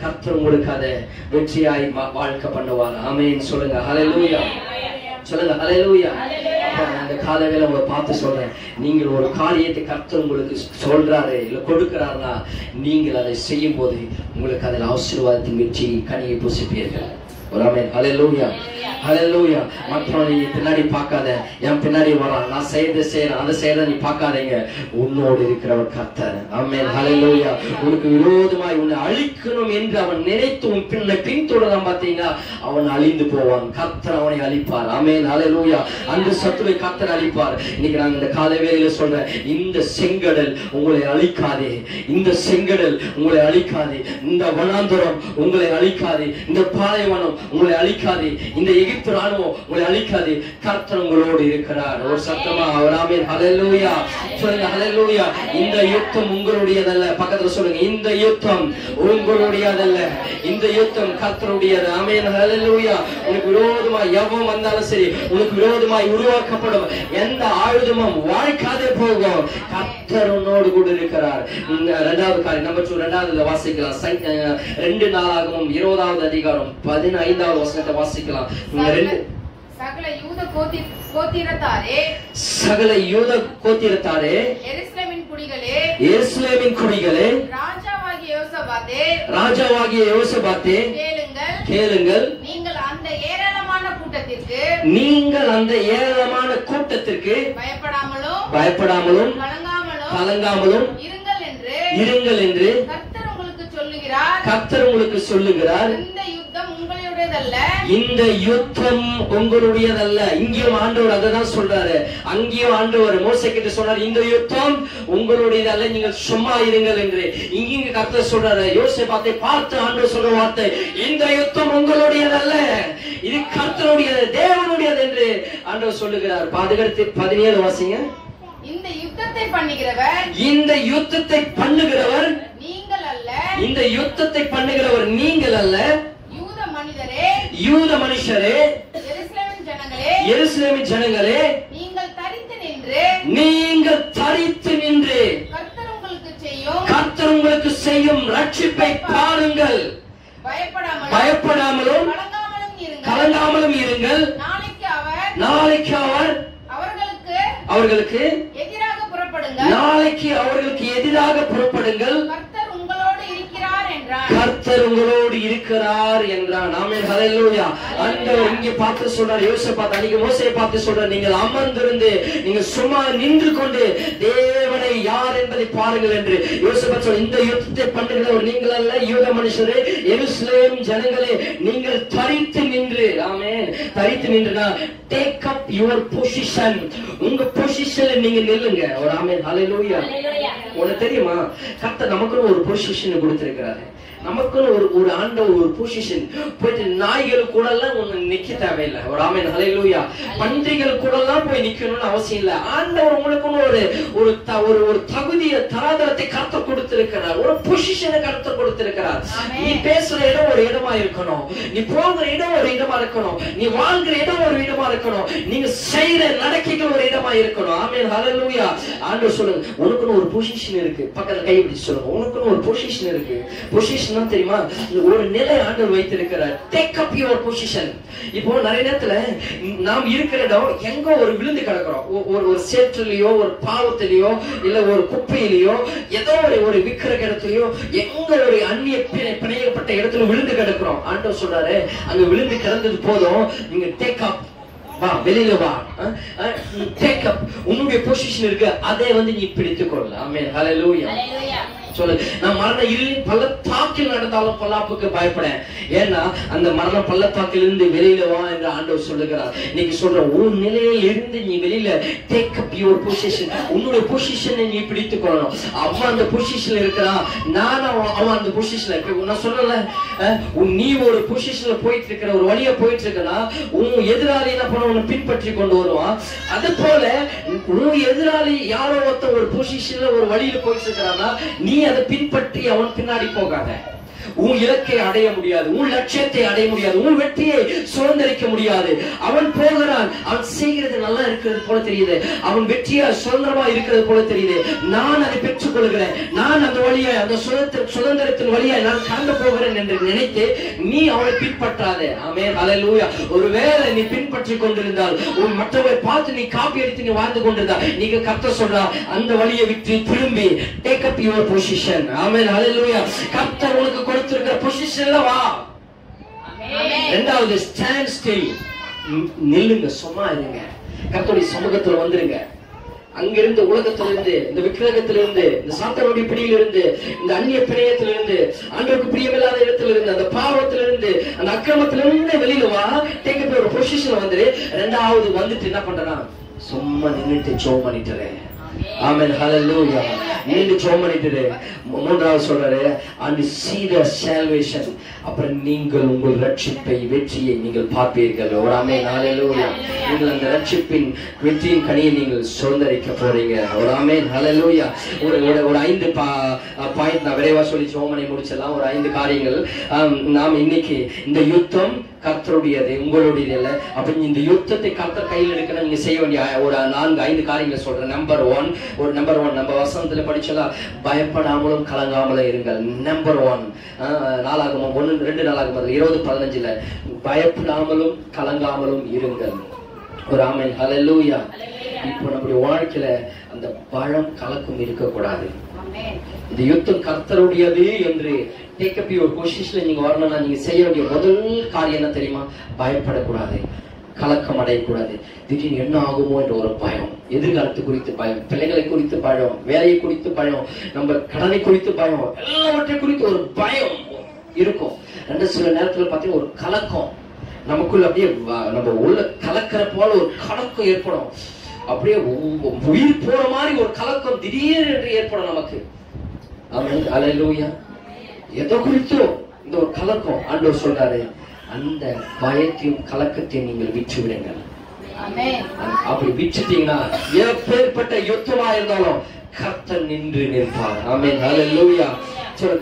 கர்த்தர் உங்களுக்கு அதை வெற்றியாய் வாழ்க்கை பண்ணுவார். ஆமென். சொல்லுங்க ஹல்லேலூயா. சொல்லுங்க ஹல்லேலூயா. அந்த காலவேளை உங்களை பார்த்து சொல்றேன், நீங்கள் ஒரு காரியத்தை கர்த்தர் உங்களுக்கு சொல்றாரு இல்ல கொடுக்கிறாருன்னா நீங்கள் அதை செய்யும் போது உங்களுக்கு அதில் ஆசீர்வாதத்தின் வெற்றி கனியை புசிப்பீர்கள். ஒரு ஆமென். ஹல்லேலூயா. ஹல்லேலூயா. மற்றவனை பின்னாடி பார்க்காத, என் பின்னாடி வரான், நான் செய்யறேன் அதை செய்யறத நீ பார்க்காதீங்க. உன்னோடு இருக்கிறவர் கர்த்தர். ஆமென். ஹல்லேலூயா. உனக்கு விரோதமாய் உன்னை அழிக்கணும் என்று அவன் நினைத்து உன் பின்தொடர்றான் பார்த்தீங்கன்னா அவன் அழிந்து போவான். கர்த்தர் அவனை அழிப்பார். ஆமென். ஹல்லேலூயா. அந்த சத்துருவை கர்த்தர் அழிப்பார். இன்னைக்கு நான் இந்த காலவேளையில சொல்றேன், இந்த செங்கடல் உங்களை அழிக்காதே, இந்த செங்கடல் உங்களை அழிக்காதே, இந்த வனாந்தரம் உங்களை அழிக்காதே, இந்த பாலைவனம் உங்களை அழிக்காதே, இந்த எகிப்து ராணுவம் உங்களை அழிக்காது. கர்த்தர் உங்களோடு இருக்கிறார். ஒரு சத்தமா ஒரு ஆமென். ஹல்லேலூயா. சொல்லுங்க ஹல்லேலூயா. இந்த யுத்தம் உங்களுடையதல்ல. பக்கத்துல சொல்லுங்க, இந்த யுத்தம் உங்களுடையதல்ல, இந்த யுத்தம் கர்த்தருடையது. ஆமென். ஹல்லேலூயா. உனக்கு விரோதமாய் எவன் வந்தாலும் சரி, உனக்கு விரோதமாய் உருவாக்கப்படும் எந்த ஆயுதமும் வாழ்க்காதே போகும். கர்த்தர் உன்னோடு கூட இருக்கிறார். இரண்டாவது காரியம் நம்பர் 2 இரண்டாவது வாசிக்கலாம். 2 நாளாகவும் 20வது அதிகாரம் 15வது வசனத்தை வாசிக்கலாம். சகல யூத கோத்திரத்தாரே, சகல யூத கோத்திரத்தாரே, எருசலேமின் குடிகளே, எருசலேமின் குடிகளே, ராஜாவாகிய யோசபாத்தே, கேளுங்கள். நீங்கள் அந்த ஏராளமான கூட்டத்திற்கு பயப்படாமலும் கலங்காமலும் இருங்கள் என்று கர்த்தர் உங்களுக்கு சொல்லுகிறார். இந்த யுத்தம் உங்களுடையதல்ல. இங்கேயும் ஆண்டவர் அதான் சொல்றாரு, அங்கேயும் ஆண்டவர் மோசே கிட்ட சொல்றாரு, இந்த யுத்தம் உங்களுடையதல்ல, நீங்கள் சும்மா இருங்கள் என்று. இங்க கர்த்தர் சொல்றாரு, யோசேப்பாத்தை பார்த்து ஆண்டவர் சொல்ற வார்த்தை, இந்த யுத்தம் உங்களுடையதல்ல, இது கர்த்தருடையது, தேவனுடையது என்று ஆண்டவர் சொல்லுகிறார். பாதுகாத்து 17 வாசிங்க. இந்த யுத்தத்தை பண்ணுகிறவர் நீங்கள் அல்ல, இந்த யுத்தத்தை பண்ணுகிறவர் நீங்கள் அல்ல, யூத மனுஷரே, எருசலேமின் ஜனங்களே, நீங்கள் தரித்து நின்று நித்தியம் ரட்சிப்பை பாருங்கள், பயப்படாமலும் கலங்காமலும் இருங்கள். நாளைக்கு அவர்களுக்கு எதிராக புறப்படுங்கள். நாளைக்கு அவர்களுக்கு எதிராக புறப்படுங்கள். கர்த்தர் உங்களோடு இருக்கிறார் என்றான். ஆமென், ஹல்லேலூயா. ஆண்டவர் இங்கே பார்த்து சொல்றார், யோசேப்பை அன்னைக்கு மோசேயை பார்த்து சொல்றார், நீங்கள் அமர்ந்திருந்து நீங்கள் சும்மா நின்று கொண்டு தேவனை யார் என்பதை பாருங்கள் என்று யோசேப்பை சொல்ற. இந்த யுத்தத்தை பண்ணுகிறவர் நீங்கள் அல்ல, யூத மனுஷரே, எருசலேம் ஜனங்களே, நீங்கள் தரித்து நின்று, ஆமென், தரித்து நின்றுனா டேக் அப் யுவர் பொசிஷன். உங்க பொசிஷன்ல நீங்க நில்லுங்க. ஒரு ஆமென், ஹல்லேலூயா. உனக்கு தெரியுமா, கர்த்தர் நமக்கு ஒரு பொசிஷன் கொடுத்திருக்கிறாரு. நமக்குன்னு ஒரு ஆண்டவர் ஒரு பொசிஷன். போயிட்டு நாய்கள் கூட எல்லாம் ஒண்ணு நிக்க தேவையில்லை. ஒரு ஆமென், ஹல்லேலூயா. பன்றிகள் கூட எல்லாம் போய் நிக்கணும்னு அவசியம் இல்லை. ஆண்டவர் உங்களுக்குன்னு ஒரு தகுதியை தராதரத்தை கர்த்தர் கொடுத்திருக்கிறார். ஒரு பொசிஷனை கர்த்தர் கொடுத்திருக்கிறார். நீ பேசுற இடம் ஒரு இடமா இருக்கணும், நீ போகிற இடம் ஒரு இடமா இருக்கணும், நீ வாழ்கிற இடம் ஒரு இடமா இருக்கணும், நீங்க செய்யற நடக்கைகள் ஒரு இடமா இருக்கணும். ஆமென், ஹல்லேலூயா. ஆண்டவர் சொல்லுங்க, உனக்குன்னு ஒரு பொசிஷன் இருக்கு. பக்கத்துல கை பிடிச்சு சொல்லுங்க, உனக்குன்னு ஒரு பொசிஷன் இருக்கு. பொசிஷன் தெரியுமா, ஒரு நிலை ஆண்டவர் வைத்திருக்கிறார். Take up your position. இப்போ நிறைய நேரத்துல நாம் இருக்கிற இடம் எங்க ஒரு விழுந்து கிடக்கிறோம். ஒரு சேற்றிலேயோ, ஒரு பாவத்திலேயோ, இல்ல ஒரு குப்பையிலேயோ, ஏதோ ஒரு விக்கிர இடத்துலயோ, எங்க ஒரு அந்நிய பிணையப்பட்ட இடத்துல விழுந்து கிடக்கிறோம். ஆண்டவர் சொல்றாரு, அங்க விழுந்து கிடந்தது போதும், நீங்க டேக் அப், வா, வெளியில வா, டேக் அப். உன்னுடைய பொசிஷன் இருக்கு, அதை நீ பிடித்துக்கொள்ள. ஆமென், ஹல்லேலூயா. சொல்லு, நான் மரண இருளின் பள்ளத்தாக்கில் நடந்தாலும் பொல்லாப்புக்கு பயப்படேன். ஏன்னா அந்த மரண பள்ளத்தாக்கில் இருந்து வெளியில வா என்று ஆண்டவர் சொல்லுகிறார். இன்னைக்கு சொல்ற, ஒரு நிலையில் இருந்து நீ வெளியில டேக் அப் யுவர் பொசிஷன். உன்னுடைய பொசிஷனை நீ பிடித்துக் கொள்ளணும். அவன் அந்த பொசிஷன்ல இருக்கிறான், அவன் அந்த பொசிஷன்ல இருக்க. நான் சொல்லல, நீ ஒரு பொசிஷன்ல போயிட்டு இருக்கிற, ஒரு வழியா போயிட்டு இருக்கனா, உன் எதிராளி என்ன பண்ண, உன்னை பின்பற்றி கொண்டு வருவான். அது போல உன் எதிராளி யாரோ ஒருத்த ஒரு பொசிஷன்ல ஒரு வழியில போயிட்டு இருக்கிறான்னா, நீ அதை பின்பற்றி அவன் பின்னாடி போகாத. உன் இலக்கை அடைய முடியாது, உன் லட்சியத்தை அடைய முடியாது, உன் வெற்றியை சுதந்திரிக்க முடியாது. அவன் போகிறான், அவன் செய்கிறது நல்லா இருக்கிறது போல தெரியுது, அவன் வெற்றியா சுதந்திரமா இருக்கிறது போல தெரியுது. நான் அதை பெற்றுக் கொள்கிறேன், நான் அந்த வழியை, அந்த சுதந்திரத்தின் வழியை நான் கடந்து போகிறேன் என்று நினைத்து நீ அவனை பின்பற்றாதே. ஆமென், ஹல்லேலூயா. ஒருவேளை நீ பின்பற்றி கொண்டிருந்தால், உன் மற்றவரை பார்த்து நீ காப்பி அடித்து நீ வாழ்ந்து கொண்டிருந்தால், நீங்க கர்த்தர் சொல்றா, அந்த வழியை விட்டு திரும்பி டேக் அப் யுவர் பொசிஷன். ஆமென், ஹல்லேலூயா. கர்த்தர் உனக்கு கொடுத்திருக்கிற பொசிஷன்ல வா. இரண்டாவது, ஸ்டாண்ட் ஸ்டில். நில்லுங்க, சும்மா இருங்க, கர்த்தருடைய சமூகத்துல வந்துருங்க. அங்கிருந்து, உலகத்திலிருந்து, இந்த விக்கிரகத்திலிருந்து, இந்த சாத்தானுடைய பிடியிலிருந்து, இந்த அந்நிய பிணையத்திலிருந்து, ஆண்டவருக்கு பிரியமில்லாத இடத்திலிருந்து, அந்த பாவத்திலிருந்து, அந்த அக்கிரமத்திலிருந்து வெளியில வா. டேக் அப் யுவர் பொசிஷன் வந்துரு. இரண்டாவது வந்துட்டு என்ன பண்றா, சும்மா நின்னுட்டு ஜெபம் பண்ணிட்டு. ஆமென், ஹல்லேலூயா. நின்று ஜெபம் பண்ணிட்டு மூன்றாவது சொல்றாரு, and see the salvation. அப்புறம் நீங்கள் உங்கள் ரட்சிப்பை, வெற்றியை நீங்கள் பார்ப்பீர்கள். ஒரு ஆமென், ஹல்லேலூயா. நீங்கள் அந்த ரட்சிப்பின் வெற்றியின் கனியை நீங்கள் சுதந்திரிக்க போறீங்க. ஒரு ஆமென், ஹல்லேலூயா. ஒரு 5 பாயிண்ட் நான் விரைவா சொல்லி ஜெபம் பண்ணி முடிச்சிடலாம். ஒரு 5 காரியங்கள். நாம் இன்னைக்கு இந்த யுத்தம் கர்த்தருடையது, உங்களுடையது இல்ல. அப்ப இந்த யுத்தத்தை கர்த்தர் கையில் எடுக்கணும். நீங்க செய்ய வேண்டிய ஒரு 4-5 காரியங்களை சொல்றேன். நம்பர் 1, நம்ம வசனத்துல படிச்சலாம், பயப்படாமலும் கலங்காமலும் இருங்கள். நம்பர் 1, 2 நாளாகமம் 20:15 பயப்படாமலும் கலங்காமலும் இருங்கள். ஒரு ஆமென், ஹல்லேலூயா. இப்போ நம்முடைய வாழ்க்கையில அந்த பயம் கலக்கம் இருக்கக்கூடாது. இந்த யுத்தம் கர்த்தருடையது என்று டேக் அப் யுவர் பொசிஷன்ல நீங்க வரணும்னா, நீங்க செய்ய வேண்டிய முதல் காரியம் என்ன தெரியுமா? பயப்படக்கூடாது, கலக்கம் அடையக்கூடாது. திடீர்னு என்ன ஆகுமோ என்ற ஒரு பயம், எதிர்காலத்து குறித்து பயம், பிள்ளைகளை குறித்து பயம், வேலையை குறித்து பயம், நம்ம கடனை குறித்து பயம், எல்லாவற்றை குறித்து ஒரு பயம் இருக்கும். சில நேரத்துல பாத்தீங்கன்னா ஒரு கலக்கம் நமக்குள்ள, அப்படியே நம்ம உள்ள கலக்கிற போல ஒரு கலக்கம் ஏற்படும். அப்படியே உயிர் போற மாதிரி ஒரு கலக்கம் திடீர் என்று ஏற்படும் நமக்கு. ஆமென், ஹல்லேலூயா. எதோ குறித்தோ இந்த ஒரு கலக்கம், ஆண்டவர் சொல்றாரு, அந்த பயத்தையும் கலக்கத்தையும் நீங்கள் விற்று விடுங்கள். அப்படி விட்டுட்டீங்கன்னா எப்பேற்பட்ட யுத்தமா இருந்தாலும் கர்த்தர் நின்று நிற்பார். ஆமென், ஹல்லேலூயா.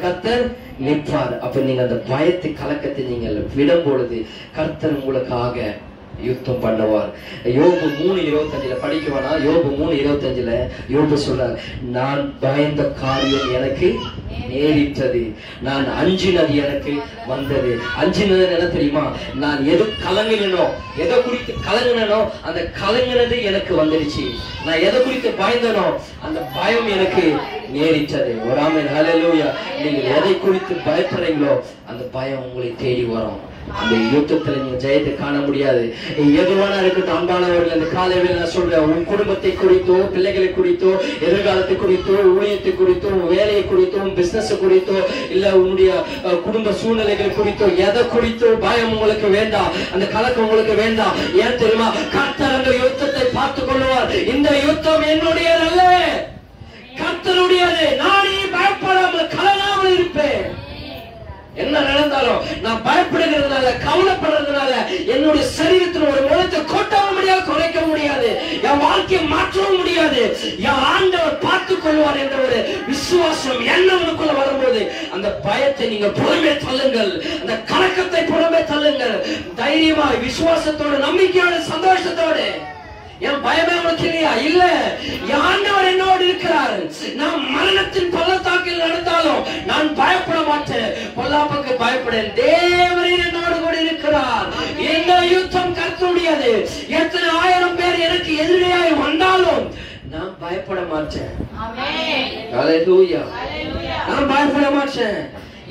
கர்த்தர் நிற்பார். அப்ப நீங்க அந்த பயத்தை, கலக்கத்தை நீங்கள் விடும் பொழுது கர்த்தர் உங்களுக்காக யுத்தம் பண்ணுவார். யோபு 3:25 படிக்குவானா? யோபு 3:25 யோபு சொல்றார், நான் பயந்த காரியம் எனக்கு நேரிட்டது, நான் அஞ்சினது எனக்கு வந்தது. அஞ்சினது என்ன தெரியுமா? நான் எது கலங்கினோ, எதை குறித்து கலங்கினோ அந்த கலங்கினது எனக்கு வந்துடுச்சு. நான் எதை குறித்து பயந்தனோ அந்த பயம் எனக்கு நேரிட்டது. ஒரு ஆமென், ஹல்லேலூயா. நீங்கள் எதை குறித்து பயப்படுறீங்களோ அந்த பயம் உங்களை தேடி வரும். அந்த யுத்தத்துல நீங்க ஜெயத்தை காண முடியாது. எதுவானா இருக்கட்டும் அன்பானவர்கள், அந்த காலையில் நான் சொல்றேன், உன் குடும்பத்தை குறித்தோ, பிள்ளைகளை குறித்தோ, எதிர்காலத்தை குறித்தோ, ஊழியத்தை குறித்தோ, வேலையை குறித்தோ, பிசினஸ் குறித்தோ, இல்ல உன்னுடைய குடும்ப சூழ்நிலைகள் குறித்தோ, எதை குறித்தோ பயம் உங்களுக்கு வேண்டாம், அந்த கலக்கம் உங்களுக்கு வேண்டாம். ஏன் தெரியுமா? கர்த்தர் அந்த யுத்தத்தை பார்த்துக் கொள்வார். இந்த யுத்தம் என்னுடையதல்ல, கர்த்தருடையது. நானே பயப்படாமல் கலங்காமல் இருப்பேன். என்ன நடந்தாலும் நான் பயப்படுகிறதுனால, கவலைப்படுறதுனால என்னுடைய சரீரத்தில் ஒரு முகத்தை கொட்டவும் முடியாது, குறைக்க முடியாது, என் வாழ்க்கையை மாற்றவும் முடியாது. என் ஆண்டவர் பார்த்துக் கொள்வார் என்ற ஒரு விசுவாசம் என்னவனுக்குள்ள வரும்போது அந்த பயத்தை நீங்க புறமே தள்ளுங்கள், அந்த கலக்கத்தை புறமே தள்ளுங்கள். தைரியமாய், விசுவாசத்தோடு, நம்பிக்கையோட, சந்தோஷத்தோடு. என் பயமே உனக்கு இல்லையா? இல்ல, ஆண்டவர் என்னோடு இருக்கிறார். நான் மரணத்தின் பள்ளத்தாக்கில் நடந்தாலும் நான் பயப்பட மாட்டேன், பொல்லாப்புக்கு பயப்படேன். தேவரீர் என்னோடு கூட இருக்கிறார். இந்த யுத்தம் கர்த்தருடையது. எத்தனை ஆயிரம் பேர் எனக்கு எதிரியாய் வந்தாலும் நான் பயப்பட மாட்டேன். ஹல்லேலூயா. நான் பயப்பட மாட்டேன்.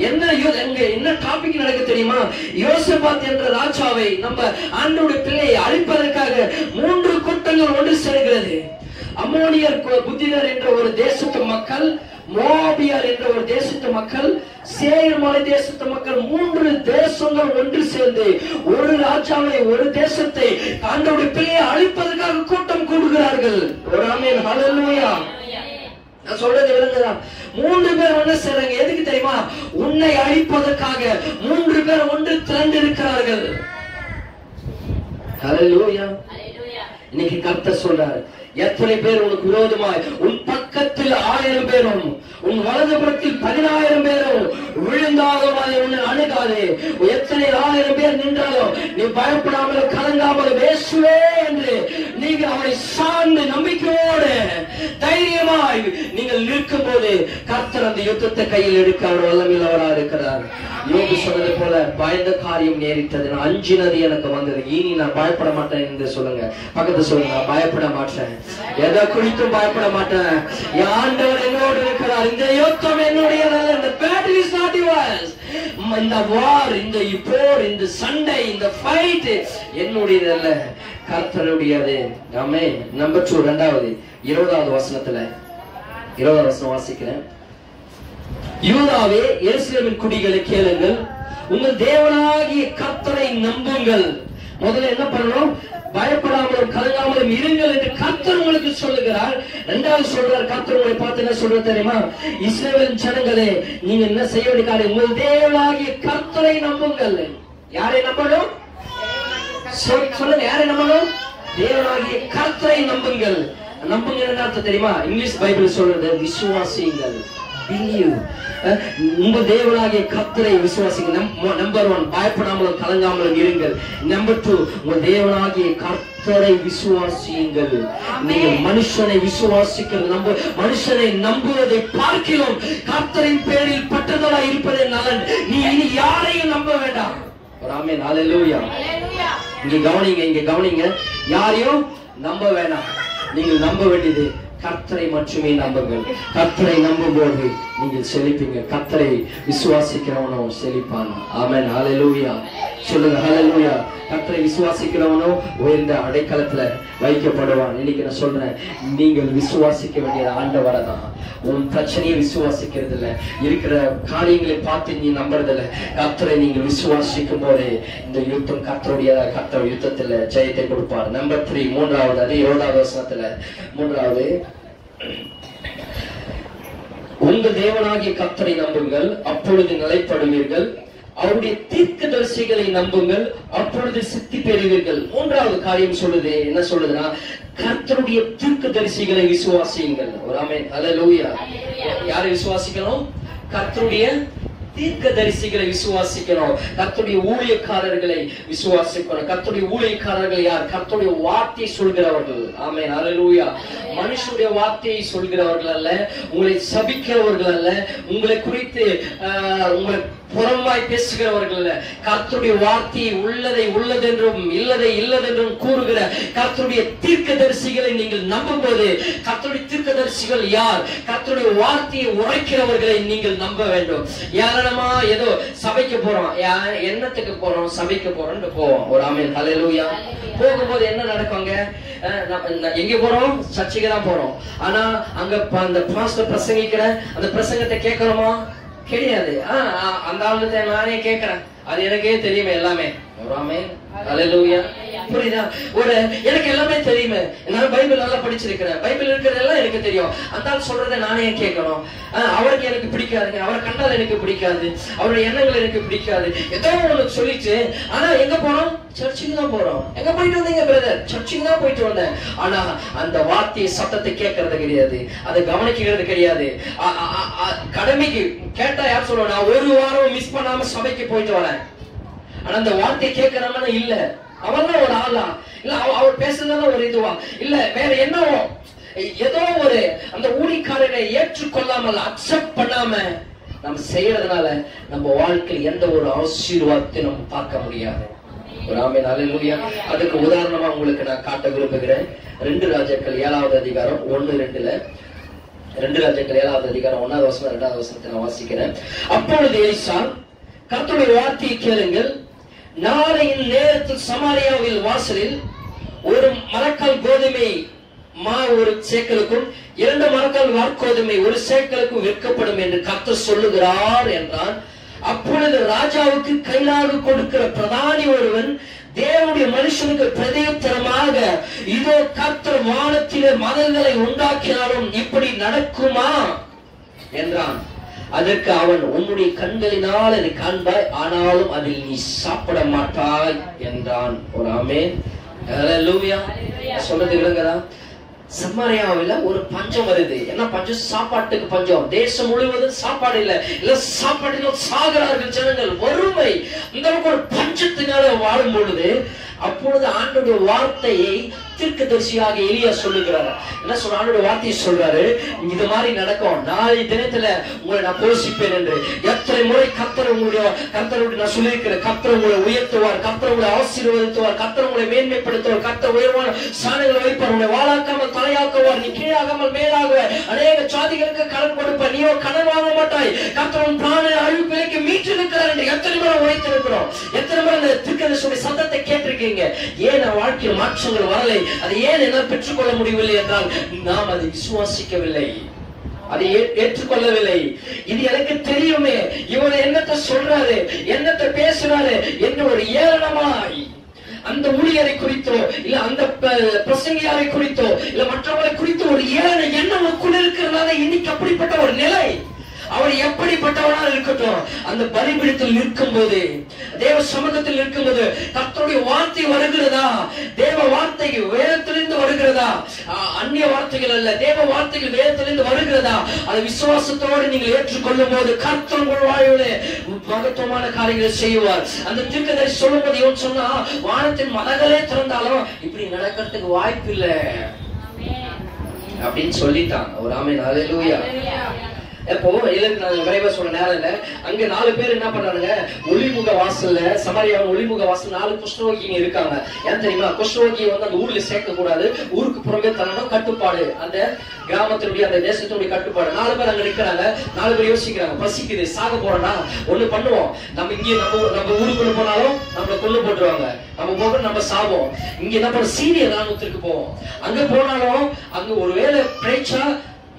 என்ன டாபிக் நடக்க தெரியுமா? யோசபாத் என்ற ராஜாவை, நம்ம ஆண்டவருடைய பிள்ளையை அழிப்பதற்காக 3 கூட்டங்கள் ஒன்று சேர்கிறது. அம்மோனியர் புத்திரர் என்ற ஒரு தேசத்து மக்கள், மோவாபியர் என்ற ஒரு தேசத்து மக்கள், சேயீர் மலை தேசத்து மக்கள், 3 தேசங்கள் ஒன்று சேர்ந்து ஒரு ராஜாவை, ஒரு தேசத்தை, ஆண்டவருடைய பிள்ளையை அழிப்பதற்காக கூட்டம் கூடுகிறார்கள். ஒரு ஆமென், ஹல்லேலூயா. நான் சொல்றது விளங்குதா? 3 பேர் ஒன்று சேர்றாங்க. எதுக்கு தெரியுமா? உன்னை அழிப்பதற்காக 3 பேர் ஒன்று திரண்டு இருக்கிறார்கள். ஹல்லேலூயா. இன்னைக்கு கர்த்தர் சொல்றார், எத்தனை பேர் உனக்கு விரோதமாய், உன் பக்கத்தில் 1000 பேரும் உன் வலதுபுறத்தில் 10,000 பேரும் விழுந்தாலும் அதை உன்னை அணுகாது. எத்தனை 1000 பேர் நின்றாலும் நீ பயப்படாமல், கலங்காமல், பேசுவே என்று நீங்கள் அவனை சார்ந்து நம்பிக்கையோடு தைரியமாய் நீங்கள் நிற்கும் போது கர்த்தர் அந்த யுத்தத்தை கையில் எடுக்க அவர் வல்லமையுள்ளவராக இருக்கிறார். யோபு சொன்னது போல, பயந்த காரியம் நேரிட்டது, நான் அஞ்சினது எனக்கு வந்தது, இனி நான் பயப்பட மாட்டேன் என்று சொல்லுங்க. பக்கத்து சொல்லுங்க, நான் பயப்பட மாட்டேன், எதை குறித்தும் பயப்பட மாட்டேன். ஆண்டவர் என்னோடு இருக்கிறார். இந்த யுத்தம் என்னுடையதல்ல. இந்த battle is not yours. இந்த war, இந்த போர், இந்த சண்டை, இந்த ஃபைட் என்னுடையதல்ல, கர்த்தருடையது. ஆமென். நம்பர் 2, இரண்டாவது 20வது வசனத்துல, 20வது வசனம் வாசிக்கிறேன். யூதாவே, எருசலேமின் குடிகளை கேளுங்கள், உங்கள் தேவனாகிய கர்த்தரை நம்புங்கள். முதல்ல என்ன பண்ணணும்? பயப்படாமலும் கலங்காமலும் இருங்கள் என்று கர்த்தர் உங்களுக்கு சொல்லுகிறார். இரண்டாவது சொல்றார், கர்த்தர் உங்களை பார்த்து என்ன சொல்றார் தெரியுமா? இஸ்ரவேல் ஜனங்களே, நீங்க என்ன செய்ய வேண்டிய காரியம், உங்கள் தேவனாகிய கர்த்தரை நம்புங்கள். யாரை நம்பணும்? சொல்லுங்க, யாரை நம்பணும்? தேவனாகிய கர்த்தரை நம்புங்கள். நம்புங்க என்ன அர்த்தம் தெரியுமா? இங்கிலீஷ் பைபிள் சொல்றது விசுவாசியுங்கள். Believe. உங்க தேவனாகிய கர்த்தரை விசுவாசிங்க. நம்பர் 1, பயப்படாமலும் கலங்காமலும் இருங்கள். நம்பர் 2, உங்க தேவனாகிய கர்த்தரை விசுவாசியுங்கள். நீங்க மனுஷனை விசுவாசிக்கிறது, மனுஷனை நம்புவதை பார்க்கிறோம், கர்த்தரின் பேரில் பற்றுதலா இருப்பதே நலன். நீ இனி யாரையும் நம்ப வேண்டாம். ஆமென், ஹல்லேலூயா. இங்க கவனிங்க, யாரையும் நம்ப வேண்டாம். நீங்கள் நம்ப வேண்டியது கர்த்தரை மட்டுமே நம்புங்கள். கர்த்தரை நம்பும் போது நீங்கள் செழிப்பீங்க. கர்த்தரை விசுவாசிக்கிறவனோ செழிப்பான். ஆமென், ஹல்லேலூயா. சொல்லுங்க, ஹல்லேலூயா. கர்த்தரை விசுவாசிக்கிறவனோ உயர்ந்த அடைக்கலத்துல வைக்கப்படுவான். இன்னைக்கு நான் சொல்றேன், நீங்கள் விசுவாசிக்க வேண்டிய ஆண்டவரை தான். உன் பிரச்சனையை விசுவாசிக்கிறது இல்ல, இருக்கிற காரியங்களை பார்த்து நீ நம்புறது இல்ல. கர்த்தரை நீங்கள் விசுவாசிக்கும் போது இந்த யுத்தம் கர்த்தருடையதா. கர்த்தர் யுத்தத்துல ஜெயத்தை கொடுப்பார். நம்பர் 3, மூன்றாவது, அதே 20வது வசனத்துல, மூன்றாவது, உங்கள் தேவனாகிய கர்த்தரை நம்புங்கள், அப்பொழுது நிலைப்படுவீர்கள். அவருடைய தீர்க்கதரிசிகளை நம்புங்கள், அப்பொழுது சித்தி பெறுவீர்கள். மூன்றாவது காரியம் சொல்லுது, என்ன சொல்லுதுன்னா, கர்த்தருடைய தீர்க்கதரிசிகளை விசுவாசியுங்கள். ஆமென், ஹல்லேலூயா. யாரை விசுவாசிக்கணும்? கர்த்தருடைய தீர்க்கதரிசிகளை விசுவாசிக்கணும், கர்த்தருடைய ஊழியக்காரர்களை விசுவாசிக்கணும். கர்த்தருடைய ஊழியக்காரர்கள் யார்? கர்த்தருடைய வார்த்தையை சொல்கிறவர்கள். ஆமென், ஹல்லேலூயா. மனுஷனுடைய வார்த்தையை சொல்கிறவர்கள் அல்ல, உங்களை சபிக்கிறவர்கள் அல்ல, உங்களை குறித்து உங்களை புறம்பாய் பேசுகிறவர்கள் அல்ல. கர்த்தருடைய வார்த்தையை உள்ளதை உள்ளதென்றும் இல்லதை இல்லதென்றும் கூறுகிற கர்த்தருடைய தீர்க்கதரிசிகளை நீங்கள் நம்பும் போது, கர்த்தருடைய தீர்க்கதரிசிகள் யார்? கர்த்தருடைய வார்த்தையை உரைக்கிறவர்களை நீங்கள் நம்ப வேண்டும். ஏளனமா ஏதோ சபைக்கு போறோம், என்னத்துக்கு போறோம்? சபைக்கு போறோம்னு போவோம். ஒரு ஆமென், ஹல்லேலூயா. போகும்போது என்ன நடக்குங்க? எங்க போறோம்? சர்ச்சுக்கு தான் போறோம். ஆனா அங்க அந்த பாஸ்டர் பிரசங்கிக்கிற அந்த பிரசங்கத்தை கேட்கணுமா? கிடையாது. அந்த ஆளுத்தை நானே கேட்கிறேன், அது எனக்கே தெரியுமே எல்லாமே. புரியுதா? எனக்கு எல்லாமே தெரியுமே, நான் பைபிள் நல்லா படிச்சிருக்கிறேன், பைபிள் இருக்கிறது எல்லாம் எனக்கு தெரியும். அந்த ஆள் சொல்றதை நானே கேட்கணும். அவருக்கு எனக்கு பிடிக்காதுங்க, அவரை கண்டால் எனக்கு பிடிக்காது, அவருடைய எண்ணங்கள் எனக்கு பிடிக்காது, ஏதோ ஒண்ணு சொல்லிட்டு. ஆனா எங்க போறோம்? சர்ச்சுக்கு தான் போறோம். எங்க போயிட்டு வந்தீங்க பிரதர்? சர்ச்சுக்கு தான் போயிட்டு வந்தேன். ஆனா அந்த வார்த்தையை சத்தத்தை கேட்கறது கிடையாது, அதை கவனிக்கிறது கிடையாது. கடமைக்கு கேட்டா யார் சொல்லுவா? நான் ஒரு வாரம் மிஸ் பண்ணாம சபைக்கு போயிட்டு வரேன். ஆனா அந்த வார்த்தையை கேட்கறாம இல்ல, அவன் தான் ஒரு ஆளா இல்ல, அவர் பேசுறதுனால ஒரு இதுவா இல்ல, வேற என்னவோ ஏதோ ஒரு அந்த ஊழியக்காரரை ஏற்றுக்கொள்ளாமல் அக்செப்ட் பண்ணாம நம்ம செய்யறதுனால நம்ம வாழ்க்கையில் எந்த ஒரு ஆசீர்வாதத்தை நம்ம பார்க்க முடியாது. ஒரு ஆமென், ஹல்லேலூயா. அதுக்கு உதாரணமா உங்களுக்கு நான் காட்ட விரும்புகிறேன். 2 ராஜாக்கள் 7வது அதிகாரம் 1-2ல 2 ராஜாக்கள் 7வது அதிகாரம் 1வது வசனம் 2வது வசனத்தை நான் வாசிக்கிறேன். அப்பொழுது எலிசா, கர்த்தருடைய வார்த்தையை கேளுங்கள், நாளையின் நேரத்தில் சமாரியாவில் வாசலில் ஒரு மரக்கால் கோதுமை ஒரு சேக்கலுக்கும் 2 மரக்கால் வார்கோதுமை 1 சேக்கலுக்கும் விற்கப்படும் என்று கர்த்தர் சொல்லுகிறார் என்றான். அப்பொழுது ராஜாவுக்கு கைலாகு கொடுக்கிற பிரதானி ஒருவன் தேவனுடைய மனுஷனுக்கு பிரதியுத்தரமாக, இதோ கர்த்தர் வானத்திலே மதங்களை உண்டாக்கினாலும் இப்படி நடக்குமா என்றான். அதற்கு அவன், உன்னுடைய கண்களினால் அதை காண்பாய், ஆனாலும் அதில் நீ சாப்பிட மாட்டாய் என்றான். ஒரு ஆமென், ஹல்லேலூயா. சொல்றது விளங்குதா? சமாரியாவில் ஒரு பஞ்சம் வருது. என்ன பஞ்சம்? சாப்பாட்டுக்கு பஞ்சம். தேசம் முழுவதும் சாப்பாடு இல்ல சாப்பாடு சாகிறார்கள் ஜனங்கள். வறுமை. இந்த ஒரு பஞ்சத்தினால வாழும் பொழுது, அப்பொழுது ஆண்டவருடைய வார்த்தையை தீர்க்கதரிசியாக எலியா சொல்லுகிறார். என்ன சொல்ற? ஆண்டவருடைய வார்த்தையை சொல்றாரு, இது மாதிரி நடக்கும், நாளை தினத்துல உங்களை நான் போஷிப்பேன் என்று. எத்தனை முறை கர்த்தருடைய நான் சொல்லியிருக்கிறேன், கர்த்தர் உங்களை உயர்த்துவார், கர்த்தர் உங்களை ஆசீர்வதித்துவார், கர்த்தர் உங்களை மேன்மைப்படுத்துவார், கர்த்தர் உயர்வான ஸ்தானங்களை வைப்பார், உங்களை வாழாக்காமல் தலையாக்குவார், நீ கீழாகாமல் மேலாகுவார், அநேக ஜாதிகளுக்கு கடன் கொடுப்பார், நீயோ கடன் வாங்க மாட்டாய், கர்த்தர் உன் பிராண அழிவு விலைக்கு மீட்டிருக்கிறார் என்று எத்தனை முறை உழைத்திருக்கிறோம். எத்தனை முறை அந்த தீர்க்கதரிசியுடைய சத்தத்தை கேட்டிருக்கீங்க. ஏன் வாழ்க்கையில் மாற்றங்கள் வரலை? அதை ஏன் என்னால் பெற்றுக்கொள்ள முடியவில்லை என்றால், நாம் அதை விசுவாசிக்கவில்லை, அதை ஏற்றுக்கொள்ளவில்லை. இது எனக்கு தெரியுமே, இவர் என்னத்தை சொல்றாரு, என்னத்தை பேசுறாரு என்று ஒரு ஏளனமாய் அந்த ஊழியரை குறித்தோ இல்ல அந்த பிரசங்கியாரை குறித்தோ இல்ல மற்றவரை குறித்தோ ஒரு ஏளன எண்ணம் உட்குள்ள இருக்கிறதுனால இன்னைக்கு அப்படிப்பட்ட ஒரு நிலை. அவர் எப்படிப்பட்டவனாக இருக்கட்டும், அந்த பலிபீடத்தில் நிற்கும் போது, தேவ சமூகத்தில் நிற்கும் போது கர்த்தருடைய வார்த்தை வருகிறதா? தேவ வார்த்தை வேதத்திலிருந்து வருகிறதா? அந்நிய வார்த்தைகள் அல்ல, தேவ வார்த்தைகள் வேதத்திலிருந்து வருகிறதா? அதை விசுவாசத்தோடு நீங்கள் ஏற்றுக்கொள்ளும் போது கர்த்தர் உங்கள் வாழ்விலே மகத்துவமான காரியங்களை செய்வார். அந்த தீர்க்கதரிசி சொல்லும் போது இவன் சொன்னா, வானத்தின் மதங்களே திறந்தாலும் இப்படி நடக்கிறதுக்கு வாய்ப்பு இல்லை அப்படின்னு சொல்லிட்டான். ஒரு ஆமென், ஹல்லேலூயா. எப்போ விரைவா சொல்ற நேரம் இல்ல, அங்க 4 பேர் என்ன பண்றாங்க? ஒளிமுக வாசல்ல, சமாரியாவின் ஒளிமுக வாசல் 4 குஷ்டரோகிங்க இருக்காங்க. ஏன் தெரியுமா? குஷ்டரோகியை அந்த ஊர்ல சேர்க்க கூடாது, ஊருக்கு புறமே தரணும், கட்டுப்பாடு, அந்த கிராமத்தினுடைய அந்த தேசத்தினுடைய கட்டுப்பாடு. 4 பேர் அங்க நிக்கிறாங்க. 4 பேர் யோசிக்கிறாங்க, பசிக்குது, சாக போறோம்னா ஒண்ணு பண்ணுவோம், நம்ம இங்கே நம்ம ஊருக்குள்ள போனாலும் நம்மளை கொண்டு போட்டுருவாங்க, நம்ம போக நம்ம சாவோம். இங்க என்ன பண்ண? சீரிய ராணுவத்திற்கு போவோம். அங்க போனாலும் அங்க ஒருவேளை பிழைச்சா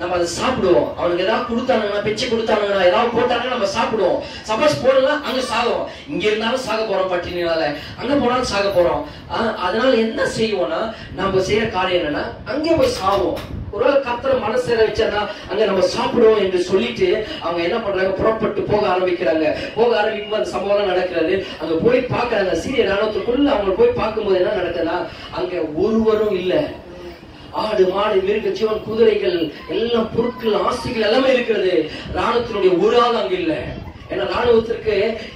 நம்ம அதை சாப்பிடுவோம். அவனுக்கு ஏதாவது கொடுத்தானுங்கன்னா, பிச்சை கொடுத்தானுங்கன்னா, ஏதாவது போட்டாங்கன்னா நம்ம சாப்பிடுவோம். சப்போஸ் போடலாம், அங்க சாகும். இங்க இருந்தாலும் சாக போறோம் பட்டினியால, அங்க போனாலும் சாக போறோம். அதனால என்ன செய்வோம்னா, நம்ம செய்யற காரியம் என்னன்னா, அங்கே போய் சாவோம். ஒருவேளை கர்த்தர் மனசுல வச்சா அங்க நம்ம சாப்பிடுவோம் என்று சொல்லிட்டு அவங்க என்ன பண்றாங்க? புறப்பட்டு போக ஆரம்பிக்கிறாங்க. போக ஆரம்பிக்கும் அந்த சம்பவம் நடக்கிறது. அங்க போய் பாக்குறாங்க, சீரிய ராணுவத்துக்குள்ள அவங்க போய் பார்க்கும்போது என்ன நடக்குதுன்னா, அங்க ஒருவரும் இல்ல. ஆடு மாடு மிருக ஜீவன் குதிரைகள் எல்லாம் பொருட்கள் ஆசைகள் எல்லாமே இருக்கிறது. ராணுவத்தினுடைய ஒரு ஆள் அங்க இல்ல. ஏன்னா ராணுவத்திற்கு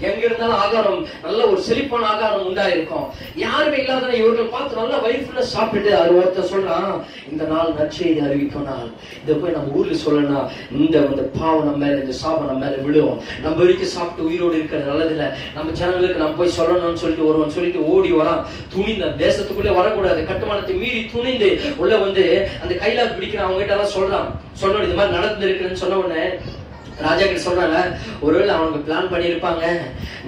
எங்க இருந்தாலும் ஆகாரம், நல்ல ஒரு செழிப்பான ஆகாரம் உண்டாயிருக்கும். யாருமே இல்லாத இவர்கள் பார்த்து நல்லா வயிற்றுல சாப்பிட்டு அது ஒருத்தர் சொல்றான், இந்த நாள் நற்செய்தி அறிவிக்கும் நாள், இதை போய் நம்ம ஊர்ல சொல்லணும், இந்த பாவம் நம்ம மேல, இந்த சாபம் நம்ம மேல விழுவோம், நம்ம வரைக்கும் சாப்பிட்டு உயிரோடு இருக்கிறது நல்லதில்லை, நம்ம ஜனங்களுக்கு நம்ம போய் சொல்லணும்னு சொல்லிட்டு ஒருவன் சொல்லிட்டு ஓடி வரான். துணிந்த தேசத்துக்குள்ளே வரக்கூடாது, கட்டுமானத்தை மீறி துணிந்து உள்ள வந்து அந்த கைலாக்கு பிடிக்கிற அவங்க கிட்ட எல்லாம் சொல்றான். சொன்ன இது மாதிரி நடந்து இருக்குன்னு சொன்ன உடனே ராஜா கிட்ட சொல்றாங்க, ஒருவேளை அவங்க பிளான் பண்ணிருப்பாங்க,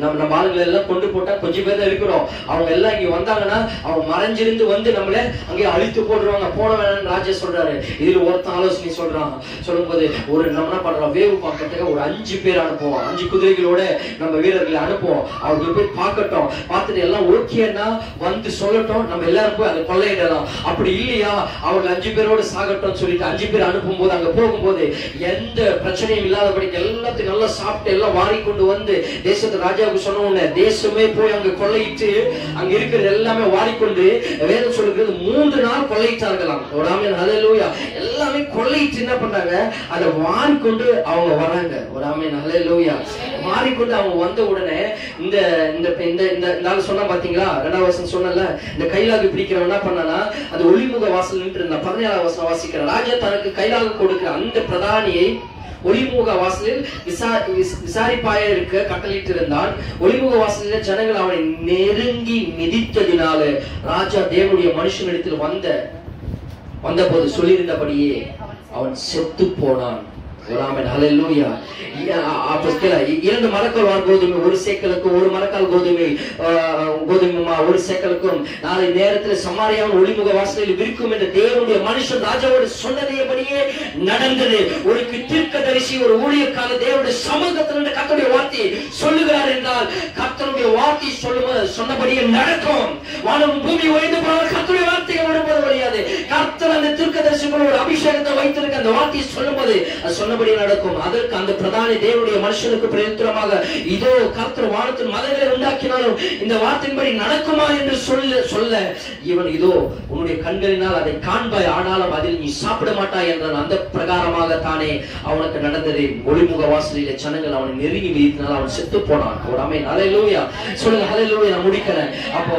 நம்ம ஆளுங்களை எல்லாம் கொண்டு போட்டா கொஞ்சம் பேர் தான் இருக்கிறோம், அவங்க எல்லாம் இங்க வந்தாங்கன்னா அவங்க மறைஞ்சிருந்து வந்து நம்மள அங்கே அழித்து போடுவாங்க, போன வேணாம்னு ராஜா சொல்றாரு. இதுல ஒருத்தன் ஆலோசனை சொல்றான். சொல்லும் போது நம்ம என்ன பண்றோம், வேவு பார்க்கறதுக்கு ஒரு 5 பேர் அனுப்புவோம், 5 குதிரைகளோட நம்ம வீரர்களை அனுப்புவோம், அவங்க போய் பார்க்கட்டும், பார்த்துட்டு எல்லாம் ஓகேன்னா வந்து சொல்லட்டும், நம்ம எல்லாரும் போய் அதை கொள்ளையிடலாம். அப்படி இல்லையா அவங்க 5 பேரோட சாகட்டும் சொல்லிட்டு 5 பேர் அனுப்பும் போது அங்க போகும்போது எந்த பிரச்சனையும் இல்லாத எல்லாத்தையும் நல்லா சாப்பிட்டு எல்லாம் வாரி கொண்டு வந்து தேசத்து ராஜாவுக்கு சொன்ன உடனே தேசமே போய் அங்க கொள்ளையிட்டு அங்க இருக்கிறது எல்லாமே வாரிக்கொண்டு, வேதம் சொல்லுகிறது 3 நாள் கொள்ளையிட்டார்களாம். ஒரு ஆமென் ஹல்லேலூயா. எல்லாமே கொள்ளையிட்டு என்ன பண்ணாங்க, அதை வாரிக்கொண்டு அவங்க வராங்க. ஒரு ஆமென் ஹல்லேலூயா. மாறிக்கொண்டு அவங்க வந்த உடனே இந்த இந்த இந்த சொன்னா பாத்தீங்களா, 2வது வசனம் சொன்னல, இந்த கைலாகு பிடிக்கிறவன் என்ன பண்ணானா, அது ஒளிமுக வாசல் நின்று இருந்தா. 17வது வசனம் வாசிக்கிற, ராஜா தனக்கு கைலாகு கொடுக்கிற அந்த பிரதானியை ஒளிமுக வாசலில் விசாரிப்பாய இருக்க கட்டளையிட்டு இருந்தான். ஒளிமுக வாசலில் ஜனங்கள் அவனை நெருங்கி மிதித்ததினால ராஜா தேவனுடைய மனுஷனிடத்தில் வந்த போது சொல்லியிருந்தபடியே அவன் செத்து போனான். ஹல்லேலூயா. 2 மரக்கால் கோதுமை 1 சேக்கலுக்கும், 1 மரக்கால் கோதுமை கோதுமை 1 சேக்கலுக்கும் நாளை நேரத்தில் சமாரியாவின் ஒளிமுக வாசலில் விற்கும் என்று தேவனுடைய மனுஷன் ராஜாவோடு சொன்னதையபடியே நடந்தது. ஒரு தீர்க்கதரிசி, ஒரு ஊழியக்கான தேவனுடைய சமூகத்தில் கர்த்தருடைய வார்த்தை சொல்லுகிறார் என்றால் கர்த்தருடைய வார்த்தை சொன்னபடியே நடக்கும். வானம் பூமி ஒழிந்து போனால் கர்த்தருடைய வார்த்தைகள் வரும்போது வழியாது. கர்த்தர் அந்த தீர்க்கதரிசிக்குள்ள ஒரு அபிஷேகத்தை வைத்திருக்க அந்த வார்த்தையை சொல்லும்போது அது சொன்னபடி நடக்கும். அதற்கு அந்த பிரதானி தேவனுடைய மனுஷனுக்கு பிரதித்திரமாக, இதோ கர்த்தர் வானத்தின் மலைகளை உண்டாக்கினாலும் இந்த வார்த்தையின்படி நடக்குமா என்று சொல்ல இவன், இதோ உன்னுடைய கண்களினால் அதை காண்பாய், ஆனாலும் அதில் நீ சாப்பிட மாட்டாய் என்றான். அந்த பிரகாரமாக தானே அவனுக்கு நடந்தது. ஒளிமுக வாசலிலே ஜனங்கள் அவனை நெருங்கி மிதித்தனால் அவன் செத்து போனான். ஒரு ஆமென் ஹல்லேலூயா சொல்லுங்க. ஹல்லேலூயா. நான் முடிக்கிறேன். அப்போ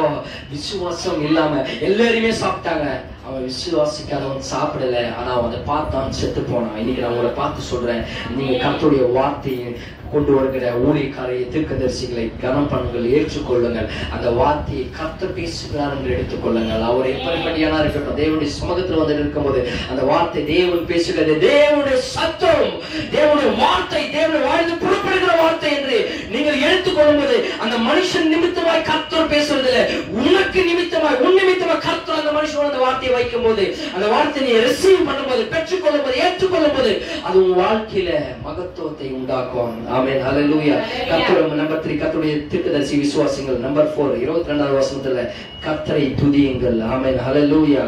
விசுவாசம் இல்லாம எல்லாருமே சாப்பிட்டாங்க, அவன் விசுவாசிக்காதவன் சாப்பிடல, ஆனா அவன் பார்த்தான், செத்து போனான். இன்னைக்கு நான் உங்களை பார்த்து சொல்றேன், நீங்க கர்த்தருடைய வார்த்தையை கொண்டு வருகிற ஊழியக்காரையை, தீர்க்கதரிசிகளை கனம் பண்ணுங்கள், ஏற்றுக்கொள்ளுங்கள். அந்த வார்த்தையை கர்த்தர் பேசுகிறார் என்று எடுத்துக்கொள்ளுங்கள். அவர் எப்படிப்படியானா இருக்கட்டும், தேவனுடைய சமூகத்தில் வந்து இருக்கும்போது அந்த வார்த்தை தேவன் பேசுகிறது, தேவனுடைய சத்தம், தேவனுடைய வார்த்தை, தேவனுடைய வாழ்ந்து புறப்படுகிற வார்த்தை என்று நீங்கள் எடுத்துக்கொள்ளும் போது அந்த மனுஷன் நிமித்தமாய் கர்த்தர் பேசுறதில்லை, உனக்கு நிமித்தமாய், உன் நிமித்தமாய் கர்த்தர் அந்த மனுஷனோட அந்த வார்த்தையை வைக்கும் போது, அந்த வார்த்தையை நீ ரிசீவ் பண்ணும்போது, பெற்றுக்கொள்ளும் போது, ஏற்றுக்கொள்ளும் போது அது உன் வாழ்க்கையில மகத்துவத்தை உண்டாக்கும். ஆமென் ஹல்லேலூயா. கர்த்தர் நம்பர் 3 கர்த்தருடைய தீர்க்கதரிசி விசுவாசிகள். நம்பர் 4 22வது வசனத்துல கர்த்தரை துதியுங்கள். ஆமென் ஹல்லேலூயா.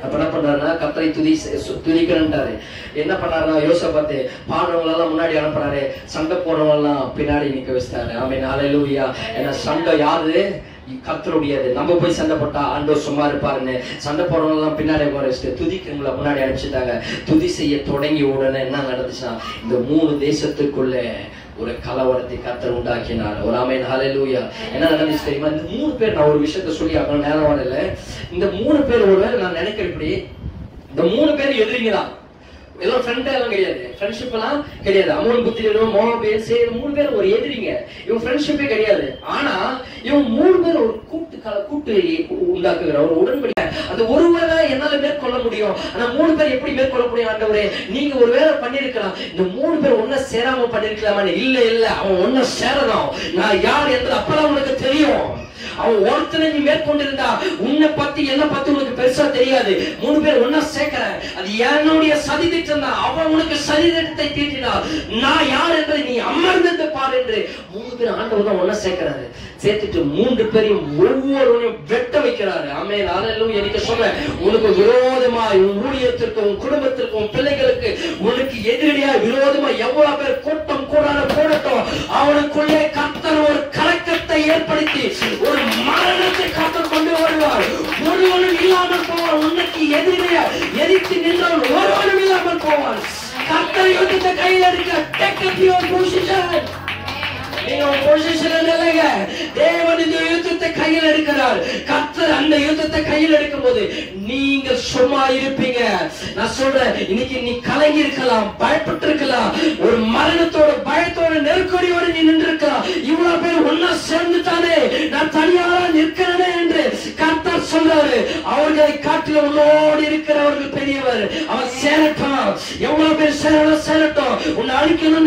அப்ப என்ன பண்றாருன்னா கர்த்தரை துதிக்கிறன்றாரு. என்ன பண்ணாருன்னா யோசபாத்து பாடுறவங்க எல்லாம் முன்னாடி அனுப்புறாரு, சண்டை போடுறவங்க எல்லாம் பின்னாடி நிக்க வச்சிட்டாரு. ஆமென் ஹல்லேலூயா. ஏன்னா சண்டை யாரு, கர்த்தருடையது. நம்ம போய் சண்டை போட்டா ஆண்டவர் சும்மா இருப்பாருன்னு சண்டை போடுறவங்க எல்லாம் பின்னாடி வச்சுட்டு துதிக்கிறவங்களை முன்னாடி அனுப்பிச்சுட்டாங்க. துதி செய்ய தொடங்கி உடனே என்ன நடந்துச்சுன்னா, இந்த 3 தேசத்துக்குள்ள ஒரு கலவரத்தை கர்த்தர் உண்டாக்கினார். ஒரு ஆமென் ஹல்லேலூயா. என்ன நடந்துச்சு தெரியுமா, இந்த 3 பேர், நான் ஒரு விஷயத்த சொல்லி ஆகணும், நேரம் வரல. இந்த 3 பேர், ஒருவேளை நான் நினைக்கிறேன் இப்படி, இந்த 3 பேர் எதிரிங்கதான், எல்லாம் ஃப்ரெண்ட் எல்லாம் கிடையாது, ஃப்ரெண்ட்ஷிப் எல்லாம் கிடையாது. அமோன் புத்திரனும் மோவாபியரும் சேர்ந்து 3 பேர் ஒரு எதிரிங்க, இவங்க ஃப்ரெண்ட்ஷிப்பே கிடையாது. ஆனா இவங்க 3 பேர் ஒரு கூட்டு உண்டாக்குகிற ஒரு உடன்படிக்கை. அது ஒருவேளை என்னால மேற்கொள்ள முடியும், ஆனா 3 பேர் எப்படி மேற்கொள்ள முடியும் ஆண்டவரே, நீங்க ஒரு வேலை பண்ணிருக்கலாம், இந்த 3 பேர் ஒன்ன சேராம பண்ணிருக்கலாமா? இல்ல, அவன் ஒன்ன சேரணும். நான் யார் என்பது அப்பதான் உனக்கு தெரியும். அவன் ஒருத்தனை நீ மேற்கொண்டிருந்தா உன்னை பத்தி என்ன பத்தி உனக்கு பெருசா தெரியாது. 3 பேர் ஒன்னா சேர்க்கிறேன், அது என்னுடைய சதி திட்டம் தான். அவன் உனக்கு சதி திட்டத்தை தீட்டினார், நான் யார் என்பதை நீ அமர்ந்து பார் என்று 3 பேர் ஆண்டவர் தான் ஒன்னா சேர்க்கிறாரு. சேர்த்துட்டு 3 பேரையும் ஒவ்வொருவரையும் வெட்ட வைக்கிறாரு. ஆமென் ஹல்லேலூயா. எனக்கு சொல்றேன், உனக்கு விரோதமா, உன் ஊழியத்திற்கும், உன் குடும்பத்திற்கும், உன் பிள்ளைகளுக்கு உனக்கு எதிரடியா விரோதமா எவ்வளவு பேர் கூட்டம் கூடாத போடட்டும், அவனுக்குள்ளே கர்த்தர் ஒரு கலக்கத்தை ஏற்படுத்தி ஒரு மரணத்தை கர்த்தர் கொண்டு வருவார். ஒருவனும் இல்லாமல் போவான். உனக்கு எதிரியா எதிர்த்து நின்றவன் ஒருவனும் இல்லாமல் போவான். கர்த்தர் யுத்தத்தை கையில் எடுக்க, take up your position. நீங்க உங்க பொசிஷன்ல நில்லுங்க. தேவன் இந்த யுத்தத்தை கையில் எடுக்கிறார். கர்த்தர் அந்த யுத்தத்தை கையில் எடுக்கும் போது நீங்க சும்மா இருப்பீங்க. நான் சொல்றேன், இன்னைக்கு நீ கலங்கி இருக்கலாம், பயப்பட்டு இருக்கலாம், ஒரு மரணத்தோட பயத்தோட நெருக்கடியோட நீ நின்று இருக்கலாம். இவ்வளவு பேர் ஒன்னா சேர்ந்துட்டானே, நான் தனியாரா நிற்கிறேனே என்று கர்த்தர் சொல்றாரு. அவர்களை காட்டில உன்னோடு இருக்கிறவர்கள் பெரியவர். அவன் சேரட்டும், எவ்வளவு பேர் சேரட்டும், உன்னை அழிக்கணும்